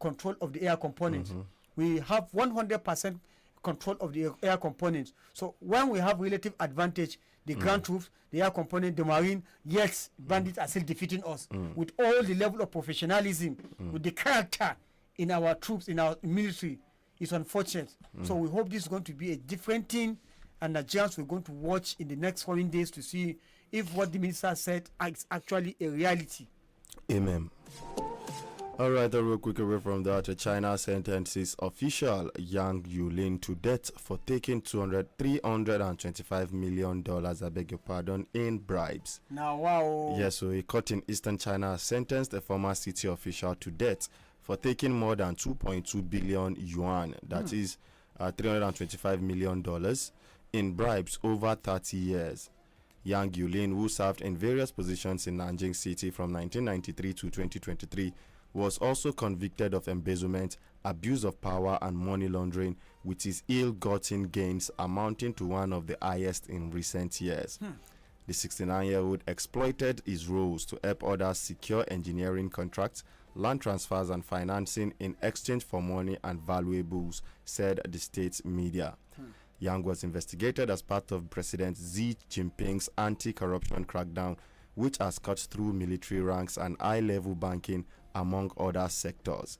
control of the air component. We have 100% control of the air components. So when we have relative advantage, the ground troops, the air component, the marine, yet bandits are still defeating us with all the level of professionalism, with the character in our troops, in our military. It's unfortunate. So we hope this is going to be a different thing, and Nigerians we're going to watch in the next following days to see if what the minister said is actually a reality. Amen. All right, real quick away from that, China sentences official Yang Yulin to death for taking $325 million, I beg your pardon, in bribes. Now, wow. Yes, so a court in Eastern China sentenced a former city official to death for taking more than 2.2 billion yuan, that is $325 million, in bribes over 30 years. Yang Yulin, who served in various positions in Nanjing City from 1993 to 2023, was also convicted of embezzlement, abuse of power, and money laundering, with his ill-gotten gains amounting to one of the highest in recent years. The 69-year-old exploited his roles to help others secure engineering contracts, land transfers, and financing in exchange for money and valuables, said the state's media. Yang was investigated as part of President Xi Jinping's anti-corruption crackdown, which has cut through military ranks and high-level banking, among other sectors.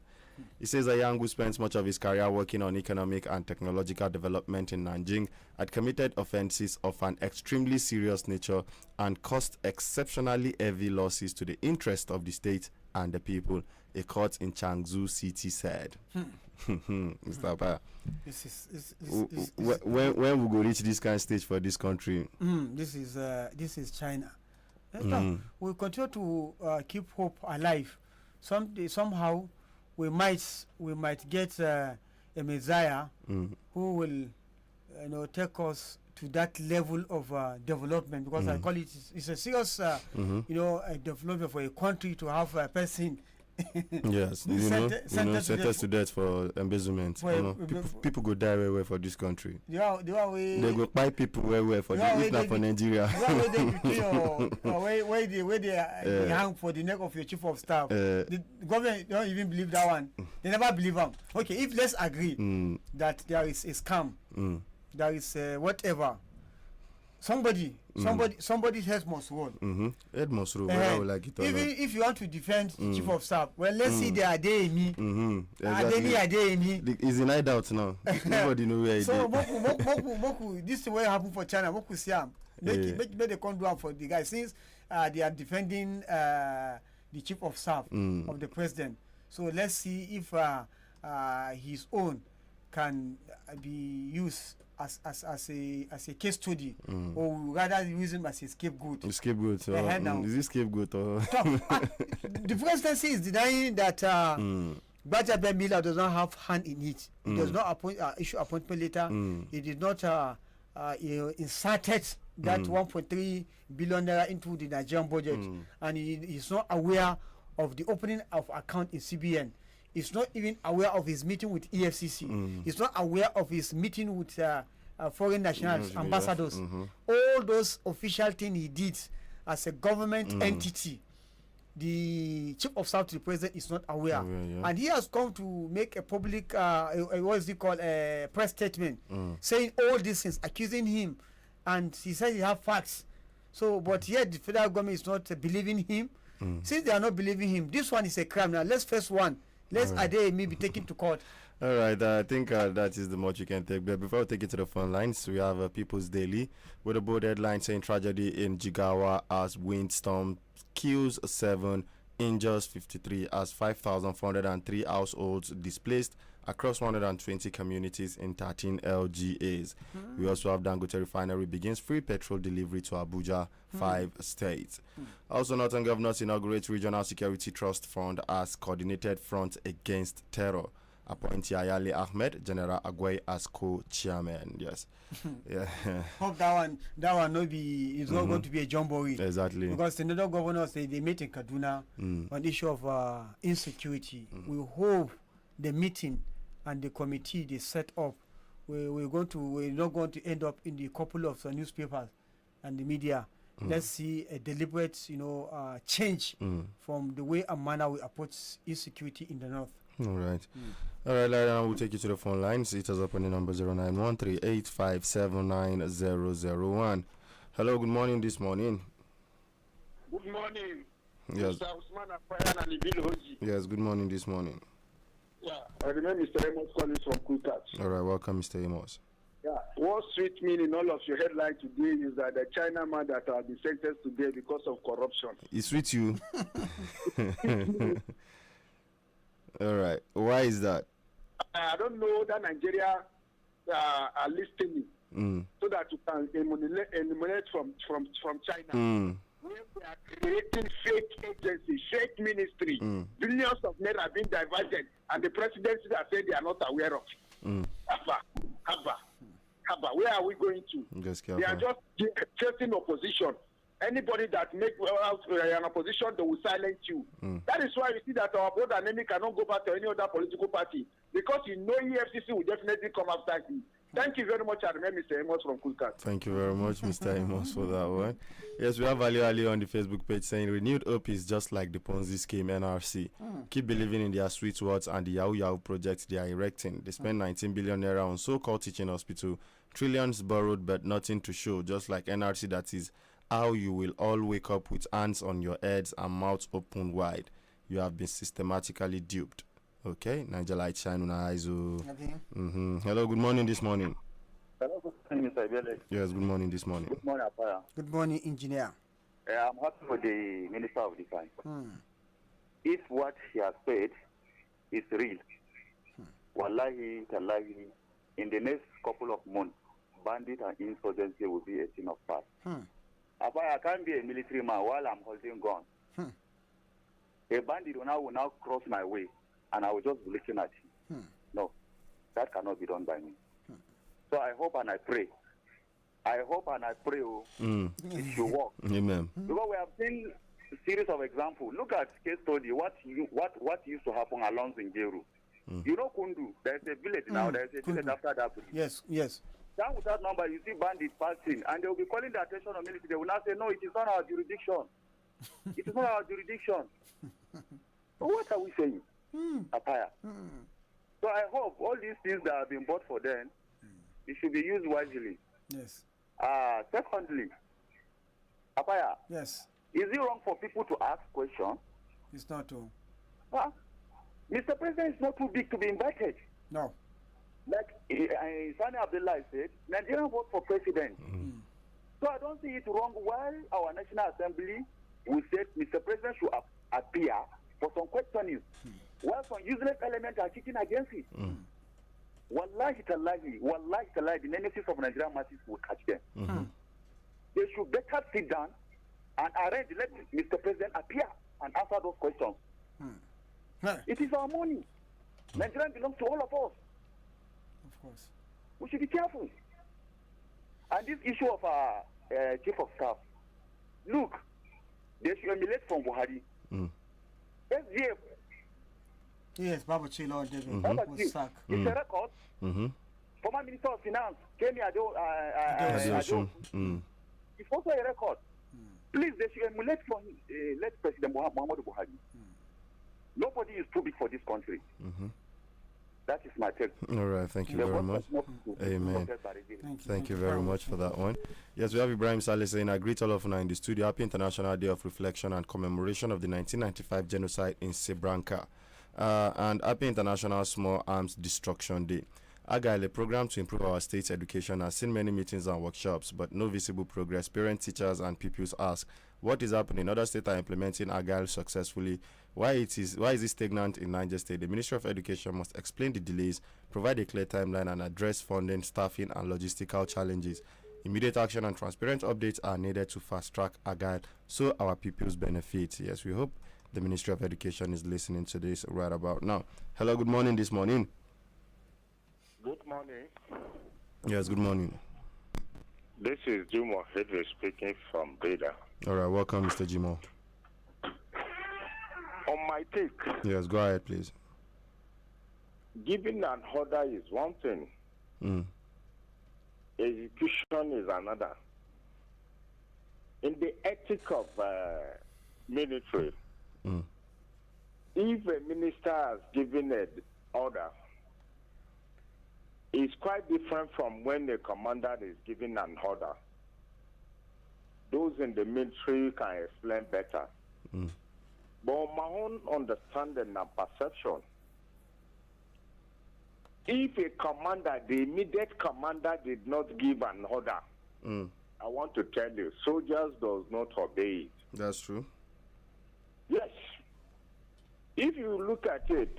He says that Yang, who spends much of his career working on economic and technological development in Nanjing, had committed offenses of an extremely serious nature and caused exceptionally heavy losses to the interest of the state and the people, a court in Changzhou City said. Mr. Paya, when we go reach this kind of stage for this country? This is China. We'll continue to keep hope alive, somehow we might get a Messiah who will take us to that level of development, because I call it's a serious a development for a country to have a person yes, sentenced to death for embezzlement. People go die well for this country. They go buy people well for if not for Nigeria. Where they hang for the neck of your chief of staff. The government don't even believe that one. They never believe them. Okay, if let's agree that there is a scam, there is whatever. Somebody's head must roll. Head must roll. I would like it. Even if you want to defend chief of staff, well, let's see the Adeyemi. Adeyemi. He's in hideout now. Nobody know where he is. So Moku, this is what happened for China. Moku Siam. Make the con do for the guy, since they are defending the chief of staff of the president. So let's see if his own can be used as a case study, or rather use him as a scapegoat. Is he scapegoat or? The presidency is denying that Badeggi Miller does not have hand in it. He does not issue appointment letter. He did not inserted that 1.3 billion naira into the Nigerian budget, and he is not aware of the opening of account in CBN. He's not even aware of his meeting with EFCC. He's not aware of his meeting with foreign nationals, ambassadors. All those official things he did as a government entity, the chief of staff to the president is not aware. And he has come to make a public, what is it called, a press statement, saying all these things, accusing him. And he said he have facts. So, but yet the federal government is not believing him. Since they are not believing him, this one is a crime. Now, let's first one. Let's Adeyemi be taken to court. All right, I think that is the much you can take. But before we take it to the phone lines, we have People's Daily with a bold headline saying tragedy in Jigawa as windstorm kills 7, injures 53 as 5,403 households displaced across 120 communities in 13 LGAs. We also have Dangote Refinery begins free petrol delivery to Abuja, 5 states. Also, Northern Governors inaugurate Regional Security Trust Fund as coordinated front against terror. Appoint Ayale Ahmed, General Agwai as co-chairman. Yes. Yeah. Hope that one no be is not going to be a jamboree. Exactly. Because the other governors they met in Kaduna on the issue of insecurity. We hope the meeting and the committee they set up, we're not going to end up in the couple of newspapers and the media. Let's see a deliberate, change from the way and manner we approach insecurity in the north. All right. All right, now we'll take you to the phone lines. It is up on the number 0913857901. Hello, good morning this morning. Good morning. Yes. Mr. Usman Afayan and Ibil Hoji. Yes, good morning this morning. Yeah, I remember Mr. Amos calling from Kutat. All right, welcome, Mr. Amos. Yeah, what sweet me in all of your headline today is that the China man that has been sentenced today because of corruption. It sweet you. All right, why is that? I don't know that Nigeria are listening so that you can eliminate from China. When they are creating fake agencies, fake ministry, billions of naira being diverted, and the presidency that said they are not aware of. Haba, where are we going to? They are just chasing opposition. Anybody that make an opposition, they will silence you. That is why you see that our brother Nemi cannot go back to any other political party, because you know EFCC will definitely come after him. Thank you very much. I remember Mr. Amos from Kulkat. Thank you very much, Mr. Amos, for that one. Yes, we have Ali Ali on the Facebook page saying renewed hope is just like the Ponzi scheme NRC. Keep believing in their sweet words and the Yahoo Yahoo projects they are erecting. They spend 19 billion naira on so-called teaching hospital, trillions borrowed but nothing to show, just like NRC. That is how you will all wake up with hands on your heads and mouths open wide. You have been systematically duped. Okay, Nigel Light shine on eyes. Hello, good morning this morning. Hello, good morning, Mr. Badeggi. Yes, good morning this morning. Good morning, Apaya. Good morning, engineer. I'm happy for the Minister of Defense. If what he has said is real, wallahi, tallahi, in the next couple of months, bandit and insurgency will be a thing of past. Apaya, I can't be a military man while I'm holding guns. a bandit will now cross my way, and I will just be looking at him. No, that cannot be done by me. So I hope and I pray. It should work. Amen. Because we have seen a series of examples. Look at case study. What used to happen along Zingeru. You know Kundu. There's a village now. There's a village after that bridge. Yes. Down with that number, you see bandits passing, and they will be calling the attention of military. They will not say, no, it is not our jurisdiction. It is not our jurisdiction. But what are we saying? Apaya. So I hope all these things that have been bought for them, it should be used wisely. Yes. Secondly, Apaya. Yes. Is it wrong for people to ask questions? It's not too. Mr. President is not too big to be invited. No. Like Sani Abdullah said, Nigerian vote for president. So I don't see it wrong while our National Assembly will say Mr. President should appear for some questioning, while some useless elements are kicking against it. Wallahi talahi, the nemesis of Nigerian masses will catch them. They should better sit down and arrange, let Mr. President appear and answer those questions. It is our money. Nigeria belongs to all of us. Of course. We should be careful. And this issue of chief of staff, look, they should emulate from Buhari. SGF. Yes, Babu Chilo and David was sacked. It's a record. Former Minister of Finance, Kemi Ado. It's also a record. Please, they should emulate from let President Muhammadu Buhari. Nobody is too big for this country. That is my take. All right, thank you very much. Amen. Thank you very much for that one. Yes, we have Ibrahim Saleh saying, I greet all of you in the studio. Happy International Day of Reflection and Commemoration of the 1995 genocide in Srebrenica. And Happy International Small Arms Destruction Day. Agile, a program to improve our state's education, has seen many meetings and workshops, but no visible progress. Parents, teachers, and pupils ask, what is happening? Other states are implementing Agile successfully. Why is it stagnant in Niger State? The Ministry of Education must explain the delays, provide a clear timeline, and address funding, staffing, and logistical challenges. Immediate action and transparent updates are needed to fast-track Agile so our pupils benefit. Yes, we hope the Ministry of Education is listening to this right about now. Hello, good morning this morning. Good morning. Yes, good morning. This is Jumo Hedry speaking from Beda. All right, welcome, Mr. Jimo. On my take, yes, go ahead, please. Giving an order is one thing. Execution is another. In the ethic of military, if a minister has given an order, it's quite different from when a commander is giving an order. Those in the military can explain better. But on my own understanding and perception, if a commander, the immediate commander did not give an order, I want to tell you, soldiers does not obey it. That's true. Yes. If you look at it,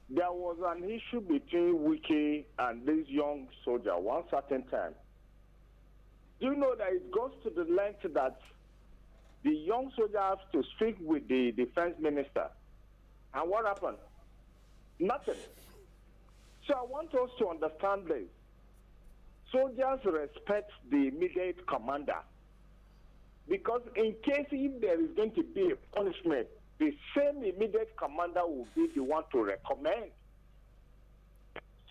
there was an issue between Wiki and this young soldier one certain time. Do you know that it goes to the length that the young soldier has to speak with the defense minister? And what happened? Nothing. So I want us to understand this. Soldiers respect the immediate commander. Because in case if there is going to be a punishment, the same immediate commander will be the one to recommend.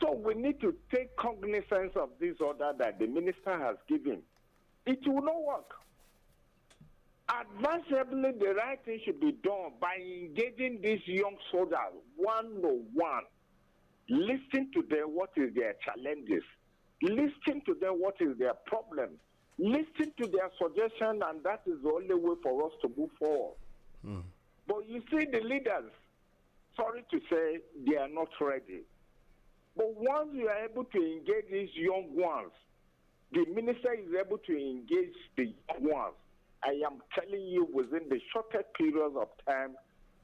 So we need to take cognizance of this order that the minister has given. It will not work. Advancedly, the right thing should be done by engaging these young soldiers one-on-one. Listen to them, what is their challenges. Listen to them, what is their problem. Listen to their suggestion, and that is the only way for us to move forward. But you see, the leaders, sorry to say, they are not ready. But once you are able to engage these young ones, the minister is able to engage the young ones. I am telling you, within the shortest periods of time,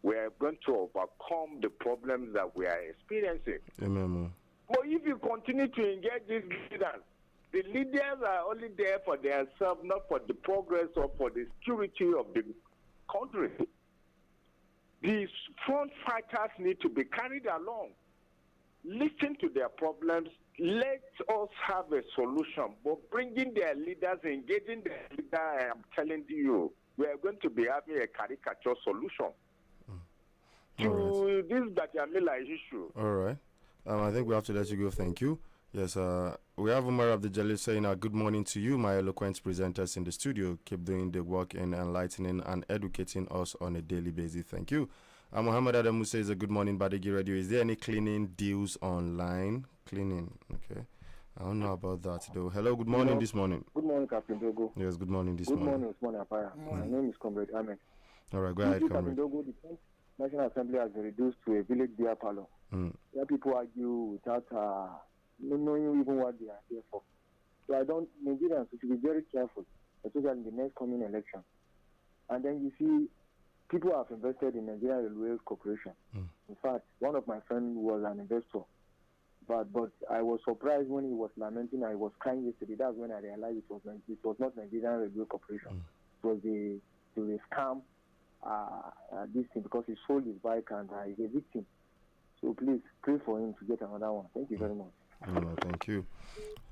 we are going to overcome the problems that we are experiencing. Amen. But if you continue to engage these leaders, the leaders are only there for themselves, not for the progress or for the security of the country. These front fighters need to be carried along. Listen to their problems. Let us have a solution. But bringing their leaders, engaging their leader, I am telling you, we are going to be having a caricature solution to this Batiamila issue. All right. I think we have to let you go. Thank you. Yes, we have Umar Abdul saying good morning to you, my eloquent presenters in the studio. Keep doing the work in enlightening and educating us on a daily basis. Thank you. Muhammad Adamu says good morning, Badeggi Radio. Is there any cleaning deals online? Cleaning, okay. I don't know about that though. Hello, good morning this morning. Good morning, Captain Dogo. Yes, good morning this morning. Good morning, Usman Apaya. My name is Comrade Ahmed. All right, go ahead, Captain Comrade. Dogo, the 10th National Assembly has been reduced to a village beer parlor. Where people argue without knowing even what they are here for. So Nigerians should be very careful, especially in the next coming election. And then you see, people have invested in Nigerian Railway Corporation. In fact, one of my friends was an investor. But I was surprised when he was lamenting. I was crying yesterday. That's when I realized it was not Nigerian Railway Corporation. It was a scam. This thing, because he sold his bike and he's a victim. So please pray for him to get another one. Thank you very much. No, thank you.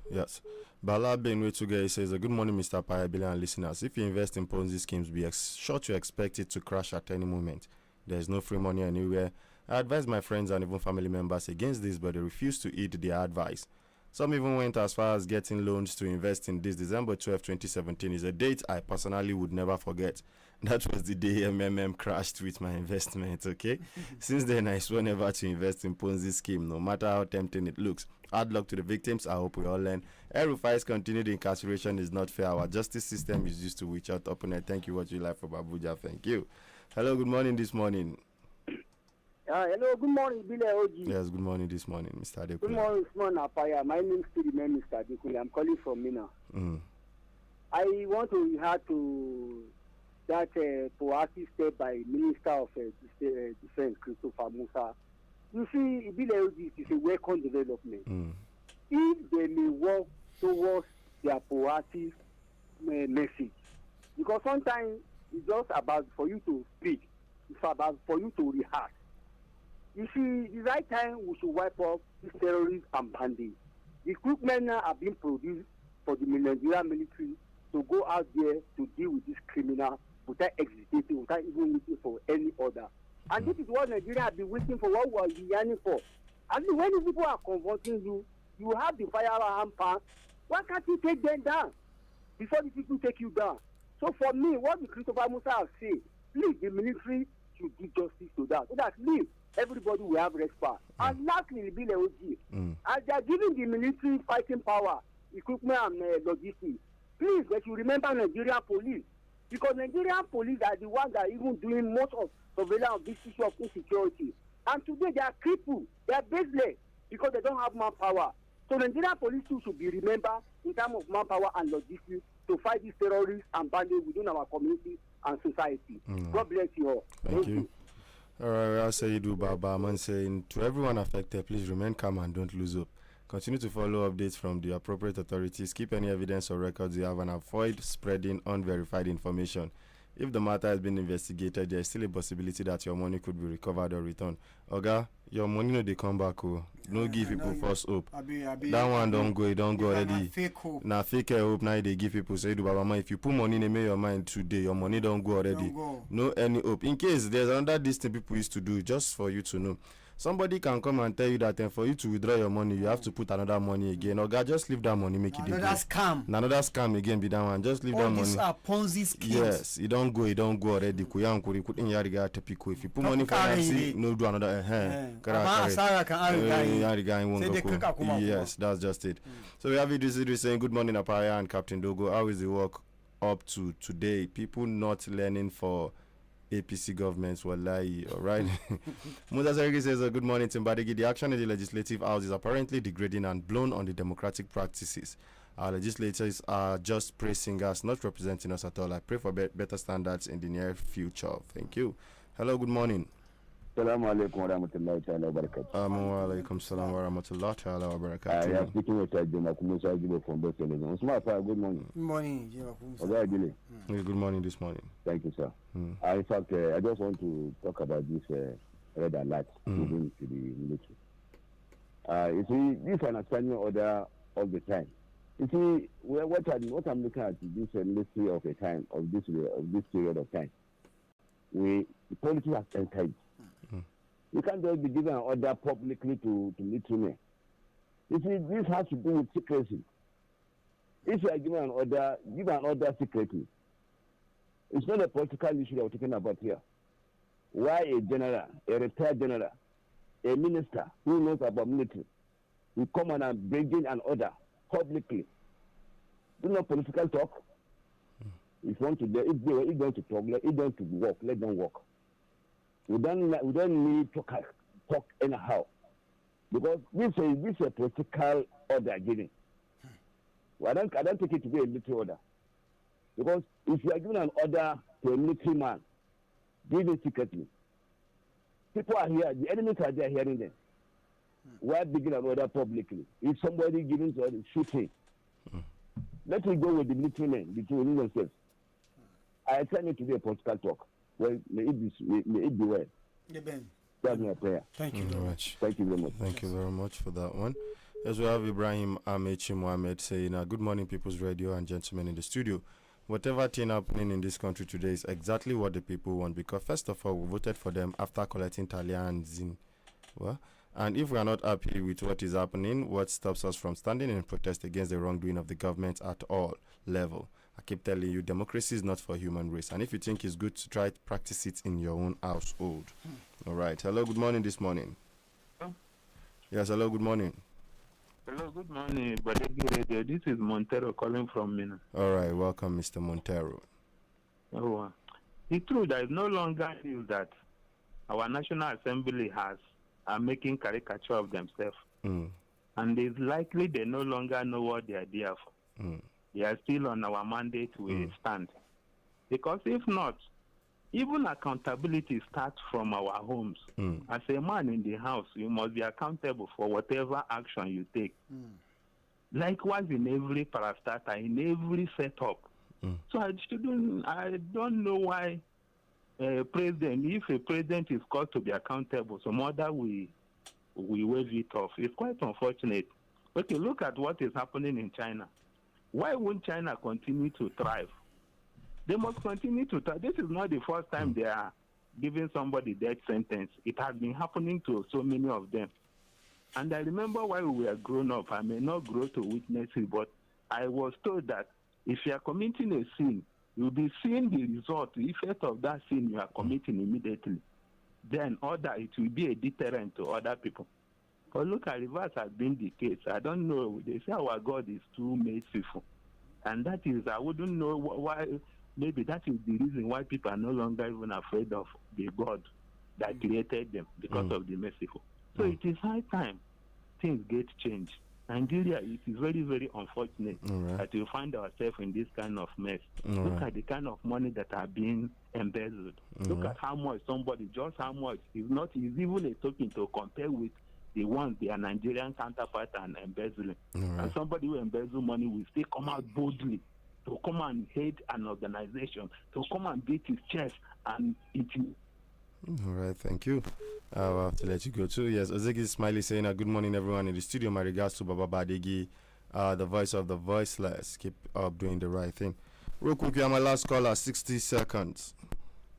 Yes. Bala Benwetuge says, good morning, Mr. Payabili and listeners. If you invest in Ponzi schemes, be sure to expect it to crash at any moment. There is no free money anywhere. I advise my friends and even family members against this, but they refuse to heed their advice. Some even went as far as getting loans to invest in this. December 12, 2017 is a date I personally would never forget. That was the day MMM crashed with my investment, okay? Since then, I swore never to invest in Ponzi scheme, no matter how tempting it looks. Hard luck to the victims. I hope we all learn. El-Rufai's continued incarceration is not fair. Our justice system is used to reach out opponent. Thank you, what you like from Abuja. Thank you. Hello, good morning this morning. Hello, good morning, Billy Oji. Yes, good morning this morning, Mr. Adekule. Good morning, Usman Apaya. My name is still remains Mr. Adekule. I'm calling from Mina. I want to react to that proactive step by Minister of Defense, Christopher Musa. You see, Billy Oji is a welcome development. If they may work towards their proactive message, because sometimes it's just about for you to speak, it's about for you to react. You see, the right time we should wipe off these terrorists and bandits. The equipment are being produced for the Nigerian military to go out there to deal with this criminal without hesitating, without even waiting for any order. And this is what Nigeria has been waiting for, what we are yearning for. And when these people are confronting you, you have the firearm pan. Why can't you take them down before the people take you down? So for me, what the Christopher Musa has said, please, the military should do justice to that. So that, please, everybody will have respect. And lastly, Billy OG, as they are giving the military fighting power, equipment and logistics, please, let you remember Nigerian police. Because Nigerian police are the ones that are even doing most of surveillance of this issue of insecurity. And today they are crippled, they are baseless because they don't have manpower. So Nigerian police too should be remembered in terms of manpower and logistics to fight these terrorists and bandits within our community and society. God bless you all. Thank you. All right, I'll say you do, Baba. I'm saying to everyone affected, please remain calm and don't lose hope. Continue to follow updates from the appropriate authorities. Keep any evidence or records you have and avoid spreading unverified information. If the matter has been investigated, there is still a possibility that your money could be recovered or returned. Oga, your money no dey come back. No give people false hope. That one don't go. It don't go already. Fake hope. Now fake hope. Now they give people say, "Do Baba, if you put money in your mind today, your money don't go already. Don't go. No any hope. In case there's another this thing people used to do, just for you to know." Somebody can come and tell you that for you to withdraw your money, you have to put another money again. Oga, just leave that money, make it Another scam. Another scam again, be that one. Just leave that money. All these are Ponzi schemes. Yes, it don't go already. If you put money for NFC, no do another. Yes, that's just it. So we have it saying, good morning, Apaya and Captain Dogo. How is the work up to today? People not learning for APC governments were lie, all right. Musa Sergi says, good morning, Badeggi. The action in the legislative house is apparently degrading and blown on the democratic practices. Our legislators are just praising us, not representing us at all. I pray for better standards in the near future. Thank you. Hello, good morning. Assalamu alaikum wa rahmatullahi ta'ala wa barakatuh. Wa alaikum salam wa rahmatullahi ta'ala wa barakatuh. I am speaking with Jema Kumusa Jibo from Best Television. Usman, good morning. Good morning, Jema Kumusa. Good morning this morning. Thank you, sir. In fact, I just want to talk about this red alert moving to the military. You see, this is an standing order all the time. You see, what I'm looking at is this military of a time, of this period of time. The politics has entered. You can't just be given an order publicly to military men. You see, this has to do with secrecy. If you are given an order, give an order secretly. It's not a political issue that we're talking about here. Why a general, a retired general, a minister who knows about military will come and bring in an order publicly? Do not political talk. If they want to talk, let them to work. Let them work. We don't need to talk anyhow, because this is a political order given. I don't take it to be a military order, because if you are giving an order to a military man, give it secretly. People are here, the enemies are there hearing them. Why begin an order publicly? If somebody giving to order, shoot him. Let me go with the military men between themselves. I tell it to be a political talk. Well, may it be well. That's my prayer. Thank you very much. Thank you very much. Thank you very much for that one. As we have Ibrahim Amechi Mohammed saying, good morning, People's Radio and gentlemen in the studio. Whatever thing happening in this country today is exactly what the people want, because first of all, we voted for them after collecting Talians in. Well, and if we are not happy with what is happening, what stops us from standing in protest against the wrongdoing of the government at all level? I keep telling you, democracy is not for human race. And if you think it's good to try to practice it in your own household. All right. Hello, good morning this morning. Hello? Yes, hello, good morning. Hello, good morning, Badeggi Radio. This is Montero calling from Mina. All right, welcome, Mr. Montero. Oh, it's true that it's no longer news that our National Assembly are making caricature of themselves. And it's likely they no longer know what they are there for. They are still on our mandate we stand. Because if not, even accountability starts from our homes. As a man in the house, you must be accountable for whatever action you take. Likewise in every parastatal, in every setup. So I don't know why if a president is called to be accountable, some other we wave it off. It's quite unfortunate. Okay, look at what is happening in China. Why won't China continue to thrive? They must continue to thrive. This is not the first time they are giving somebody death sentence. It has been happening to so many of them. And I remember while we were grown up, I may not grow to witness it, but I was told that if you are committing a sin, you'll be seeing the result, the effect of that sin you are committing immediately. Then it will be a deterrent to other people. But look, at reverse has been the case. I don't know. They say our God is too merciful. And that is, I wouldn't know why, maybe that is the reason why people are no longer even afraid of the God that created them, because of the merciful. So it is high time things get changed. Nigeria, it is very, very unfortunate that we find ourselves in this kind of mess. Look at the kind of money that are being embezzled. Look at how much just how much is even a token to compare with the ones their Nigerian counterpart and embezzling. And somebody who embezzle money will still come out boldly to come and hate an organization, to come and beat his chest and it. All right, thank you. I'll have to let you go too. Yes, Ozegi Smiley saying, good morning everyone in the studio. My regards to Baba Badeggi, the voice of the voiceless. Keep up doing the right thing. Real quick, you are my last caller, 60 seconds.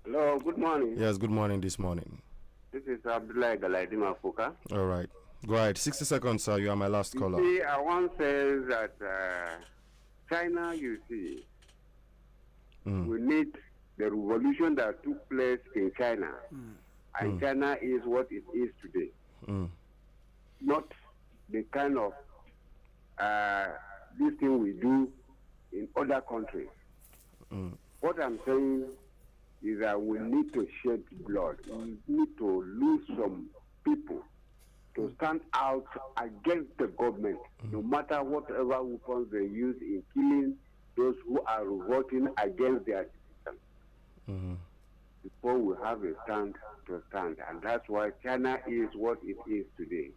Hello, good morning. Yes, good morning this morning. This is Abdullah Galaidima Fuka. All right. Go ahead. 60 seconds, sir. You are my last caller. You see, I once said that China, you see, we need the revolution that took place in China. And China is what it is today. Not the kind of this thing we do in other countries. What I'm saying is that we need to shed blood. We need to lose some people to stand out against the government, no matter whatever weapons they use in killing those who are revolting against their system. before we have a stand to stand. And that's why China is what it is today.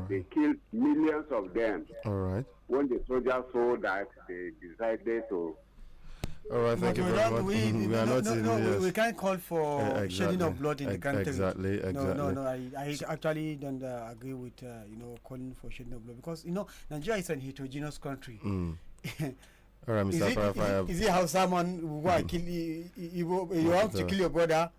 They killed millions of them. All right. When the soldiers saw that, they decided to. All right, thank you very much. We can't call for shedding of blood in the country. Exactly. No. I actually don't agree with calling for shedding of blood, because Nigeria is a heterogeneous country. All right, Mr. Parafaya. Is it how someone who kill you want to kill your brother?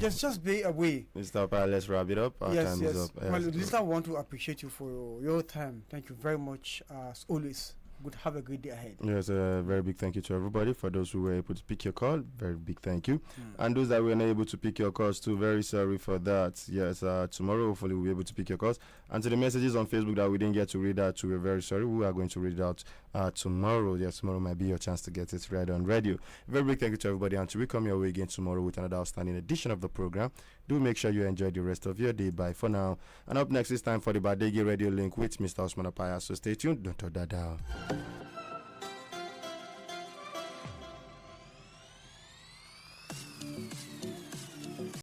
Just be away. Mr. Parafaya, let's wrap it up. Our time is up. Well, listener, I want to appreciate you for your time. Thank you very much, as always. Good. Have a great day ahead. Yes, a very big thank you to everybody. For those who were able to pick your call, very big thank you. And those that were not able to pick your calls too, very sorry for that. Yes, tomorrow hopefully we'll be able to pick your calls. And to the messages on Facebook that we didn't get to read out, we're very sorry. We are going to read it out tomorrow. Yes, tomorrow might be your chance to get it right on radio. Very big thank you to everybody. Until we come your way again tomorrow with another outstanding edition of the program, do make sure you enjoy the rest of your day. Bye for now. And up next is time for the Badeggi Radio Link with Mr. Osman Apaya. So stay tuned. Don't turn that down.